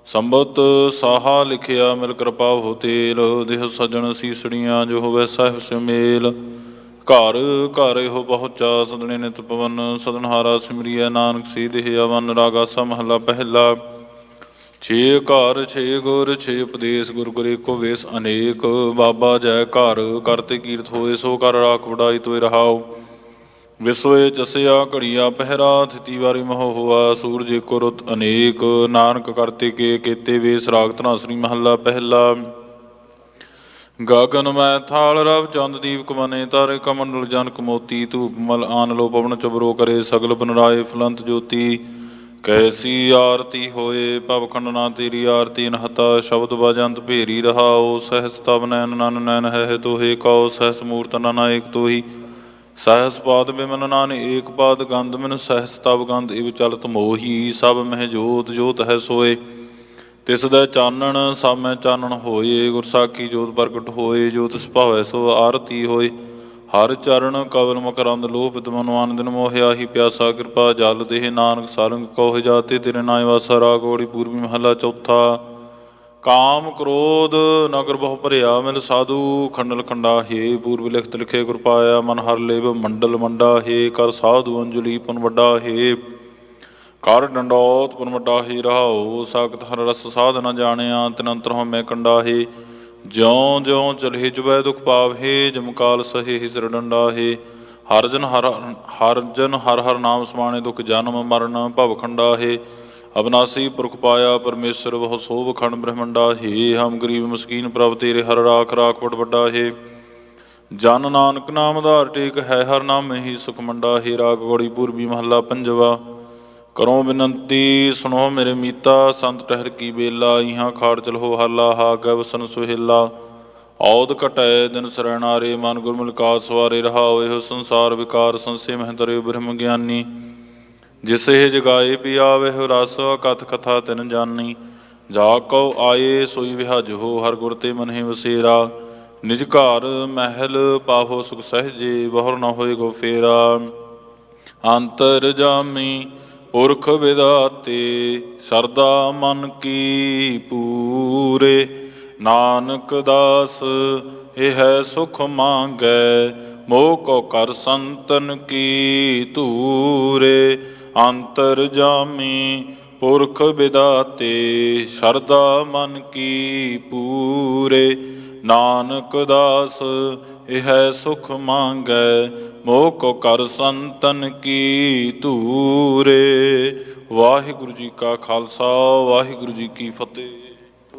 ਸੰਬਤ ਸਾਹਾ ਲਿਖਿਆ ਮਿਲ ਕਿਰਪਾ ਹੋ ਤੇਲ। ਦੇਹ ਸਜਣ ਸੀਸੜੀਆਂ ਜੋ ਹੋਵੇ ਸਾਹਿਬ ਸਿ ਮੇਲ। ਘਰ ਘਰ ਇਹੋ ਪਹੁੰਚਾ ਸਦਣੇ ਨਿਤ ਪਵਨ। ਸਦਨਹਾਰਾ ਸਿਮਰੀਐ ਨਾਨਕ ਸੀ ਦੇਹ ਅਵਨ। ਰਾਗਾਸਾ ਮਹਲਾ ਪਹਿਲਾ। ਛੇ ਘਰ ਛੇ ਗੁਰ ਛੇ ਉਪਦੇਸ਼। ਗੁਰ ਗੁਰ ਏਕੋ ਵੇਸ ਅਨੇਕ। ਬਾਬਾ ਜੈ ਘਰ ਕਰਤੇ ਕੀਰਤ ਹੋਏ। ਸੋ ਕਰ ਰਾਖ ਵਡਾਈ ਤੋਇ ਰਹਾਉ। ਵਿਸਵੇ ਚਸਿਆ ਘੜੀਆ ਪਹਿਰਾ। ਥਿਤੀ ਵਾਰੀ ਮਹੁ ਹੋਆ। ਸੂਰਜ ਏਕੋ ਰੁੱਤ ਅਨੇਕ। ਨਾਨਕ ਕਰਤੇ ਕੇ ਕੇਤੇ ਵੇਸ। ਰਾਗ ਧਨਾਸਰੀ ਮਹੱਲਾ ਪਹਿਲਾ। ਗਗਨ ਮੈਂ ਥਾਲ ਰਵ ਚੰਦ ਦੀਪਕ ਮਨੇ। ਤਾਰੇ ਕਮੰਡਲ ਜਨਕ ਮੋਤੀ। ਧੂਪ ਮਲ ਆਨ ਲੋ ਪਵਨ ਚਬਰੋ ਕਰੇ। ਸਗਲ ਬਨਰਾਏ ਫਲੰਤ ਜੋਤੀ। ਕੈਸੀ ਆਰਤੀ ਹੋਏ ਭਵ ਖੰਡਨਾ ਤੇਰੀ ਆਰਤੀ ਅਨਹਤਾ। ਸ਼ਬਦ ਬਜੰਤ ਭੇਰੀ ਰਹਾਓ। ਸਹਿਸ ਤਵ ਨੈਨ ਨਨ ਨੈਨ ਹੈ ਤੋਹੇ ਕਉ। ਸਹਿਸ ਮੂਰਤ ਨਨ ਏਕ ਤੋਹੀ। ਸਹਿਸ ਪਾਦ ਬਿਮਨ ਨਾਨ ਏਕ ਪਾਦ ਗੰਧ। ਮੈਨੂੰ ਸਹਿਸ ਤਵ ਗੰਧ ਇਵ ਚਲਤ ਮੋਹੀ। ਸਭ ਮਹਿ ਜੋਤ ਜੋਤ ਹੈ ਸੋਏ। ਤਿਸ ਦਾ ਚਾਨਣ ਸਭ ਮੈਂ ਚਾਨਣ ਹੋਏ। ਗੁਰ ਸਾਖੀ ਜੋਤ ਪ੍ਰਗਟ ਹੋਏ। ਜੋ ਤਿਸ ਭਾਵੈ ਸੋ ਆਰਤੀ ਹੋਏ। ਹਰ ਚਰਨ ਕਵਲ ਮਕਰੰਦ ਲੋਭ ਵਿਦਮਨ ਆਨ ਦਿਨ ਮੋਹਿਆ ਹੀ ਪਿਆਸਾ। ਕਿਰਪਾ ਜਲ ਦੇਹ ਨਾਨਕ ਸਾਰੰਗ ਕਉ ਜਾਤੇ। ਤੇਰੇ ਨਾਇ ਵਾਸਾ ਰਾਗ ਗੌੜੀ ਪੂਰਬੀ ਮਹੱਲਾ ਚੌਥਾ। ਕਾਮ ਕ੍ਰੋਧ ਨਗਰ ਬਹੁ ਭਰਿਆ। ਮਿਲ ਸਾਧੂ ਖੰਡਲ ਖੰਡਾਹੇ। ਪੂਰਬ ਲਿਖਤ ਲਿਖੇ ਗੁਰ ਪਾਇਆ। ਮਨ ਹਰ ਲੇਵ ਮੰਡਲ ਮੰਡਾ ਹੈ। ਕਰ ਸਾਧੂ ਅੰਜਲੀ ਪੁਨ ਵੱਡਾ ਹੈ। ਕਰ ਡੰਡੌਤ ਪੁਨ ਵੱਡਾ ਹੀ ਰਹਾਓ। ਸਾਖਤ ਹਰ ਰਸ ਸਾਧ ਨ ਜਾਣਿਆ। ਤਿਨ ਅੰਤਰ ਹਉਮੈ ਕੰਡਾ ਹੈ। ਜਿਉਂ ਜਿਉਂ ਚਲੇ ਜੁਬੈ ਦੁਖ ਪਾਵਹੇ। ਜਮ ਕਾਲ ਸਹੇ ਹੀ ਸਿਰ ਡੰਡਾ ਹੈ। ਹਰ ਜਨ ਹਰ ਹਰ ਨਾਮ ਸਮਾਣੇ। ਦੁਖ ਜਨਮ ਮਰਨ ਭਵ ਖੰਡਾ ਹੈ। ਅਬਨਾਸੀ ਪੁਰਖ ਪਾਇਆ ਪਰਮੇਸ਼ਰ ਬਹੁ ਸੋਭ ਖੰਡ ਬ੍ਰਹਮੰਡਾ ਹੈ। ਹਮ ਗਰੀਬ ਮਸਕੀਨ ਪ੍ਰਭ ਤੇਰੇ ਹਰ ਰਾਖ ਰਾਖ ਵਡ ਵੱਡਾ ਹੈ। ਜਨ ਨਾਨਕ ਨਾਮ ਆਧਾਰ ਟੇਕ ਹੈ। ਹਰ ਨਾਮ ਹੀ ਸੁਖ ਮੰਡਾ ਹੈ। ਰਾਗ ਗੌੜੀ ਪੂਰਬੀ ਮਹੱਲਾ ਪੰਜਵਾ। ਕਰੋ ਬਿਨੰਤੀ ਸੁਣੋ ਮੇਰੇ ਮੀਤਾ। ਸੰਤ ਟਹਿਰ ਕੀ ਬੇਲਾ। ਇਹਾਂ ਖਾੜ ਚਲੋ ਹਾਲਾ। ਹਾ ਗੈ ਵਸਨ ਸੁਹੇਲਾ। ਔਦ ਘਟੈ ਦਿਨ ਸਰੈਣਾਰੇ। ਮਨ ਗੁਰਮੁਲ ਕਾਜ ਸਵਾਰੇ ਰਹਾਓ। ਇਹੋ ਸੰਸਾਰ ਵਿਕਾਰ ਸੰਸੇ ਮਹਿ ਤਰਿਓ ਬ੍ਰਹਮ ਗਿਆਨੀ। ਜਿਸ ਇਹ ਜਗਾਏ ਪਿਆਵੇ ਹੋ ਰਸ। ਕਥ ਕਥਾ ਤਿਨ ਜਾਨੀ। ਜਾ ਕਉ ਆਏ ਸੋਈ ਵਿਹਾਜੋ। ਹਰ ਗੁਰ ਤੇ ਮਨ ਹੀ ਵਸੇਰਾ। ਨਿਜ ਘਰ ਮਹਿਲ ਪਾਵੋ ਸੁਖ ਸਹਿਜੇ। ਬਹੁਰ ਨ ਹੋਏ ਗੋ ਫੇਰਾ। ਅੰਤਰ ਜਾਮੀ ਪੁਰਖ ਵਿਦਾਤੇ। ਸਰਦਾ ਮਨ ਕੀ ਪੂਰੇ। ਨਾਨਕ ਦਾਸ ਇਹ ਹੈ ਸੁਖ ਮੰਗੈ। ਮੋਹ ਕੋ ਕਰ ਸੰਤਨ ਕੀ ਧੂਰੇ। ਅੰਤਰ ਜਾਮੀ ਪੁਰਖ ਵਿਦਾਤੇ ਸ਼ਰਧਾ ਮਨ ਕੀ ਪੂਰੇ। ਨਾਨਕ ਦਾਸ ਇਹ ਹੈ ਸੁਖ ਮੰਗੈ। ਮੋਹ ਕੋ ਕਰ ਸੰਤਨ ਕੀ ਧੂਰੇ। ਵਾਹਿਗੁਰੂ ਜੀ ਕਾ ਖਾਲਸਾ, ਵਾਹਿਗੁਰੂ ਜੀ ਕੀ ਫਤਿਹ।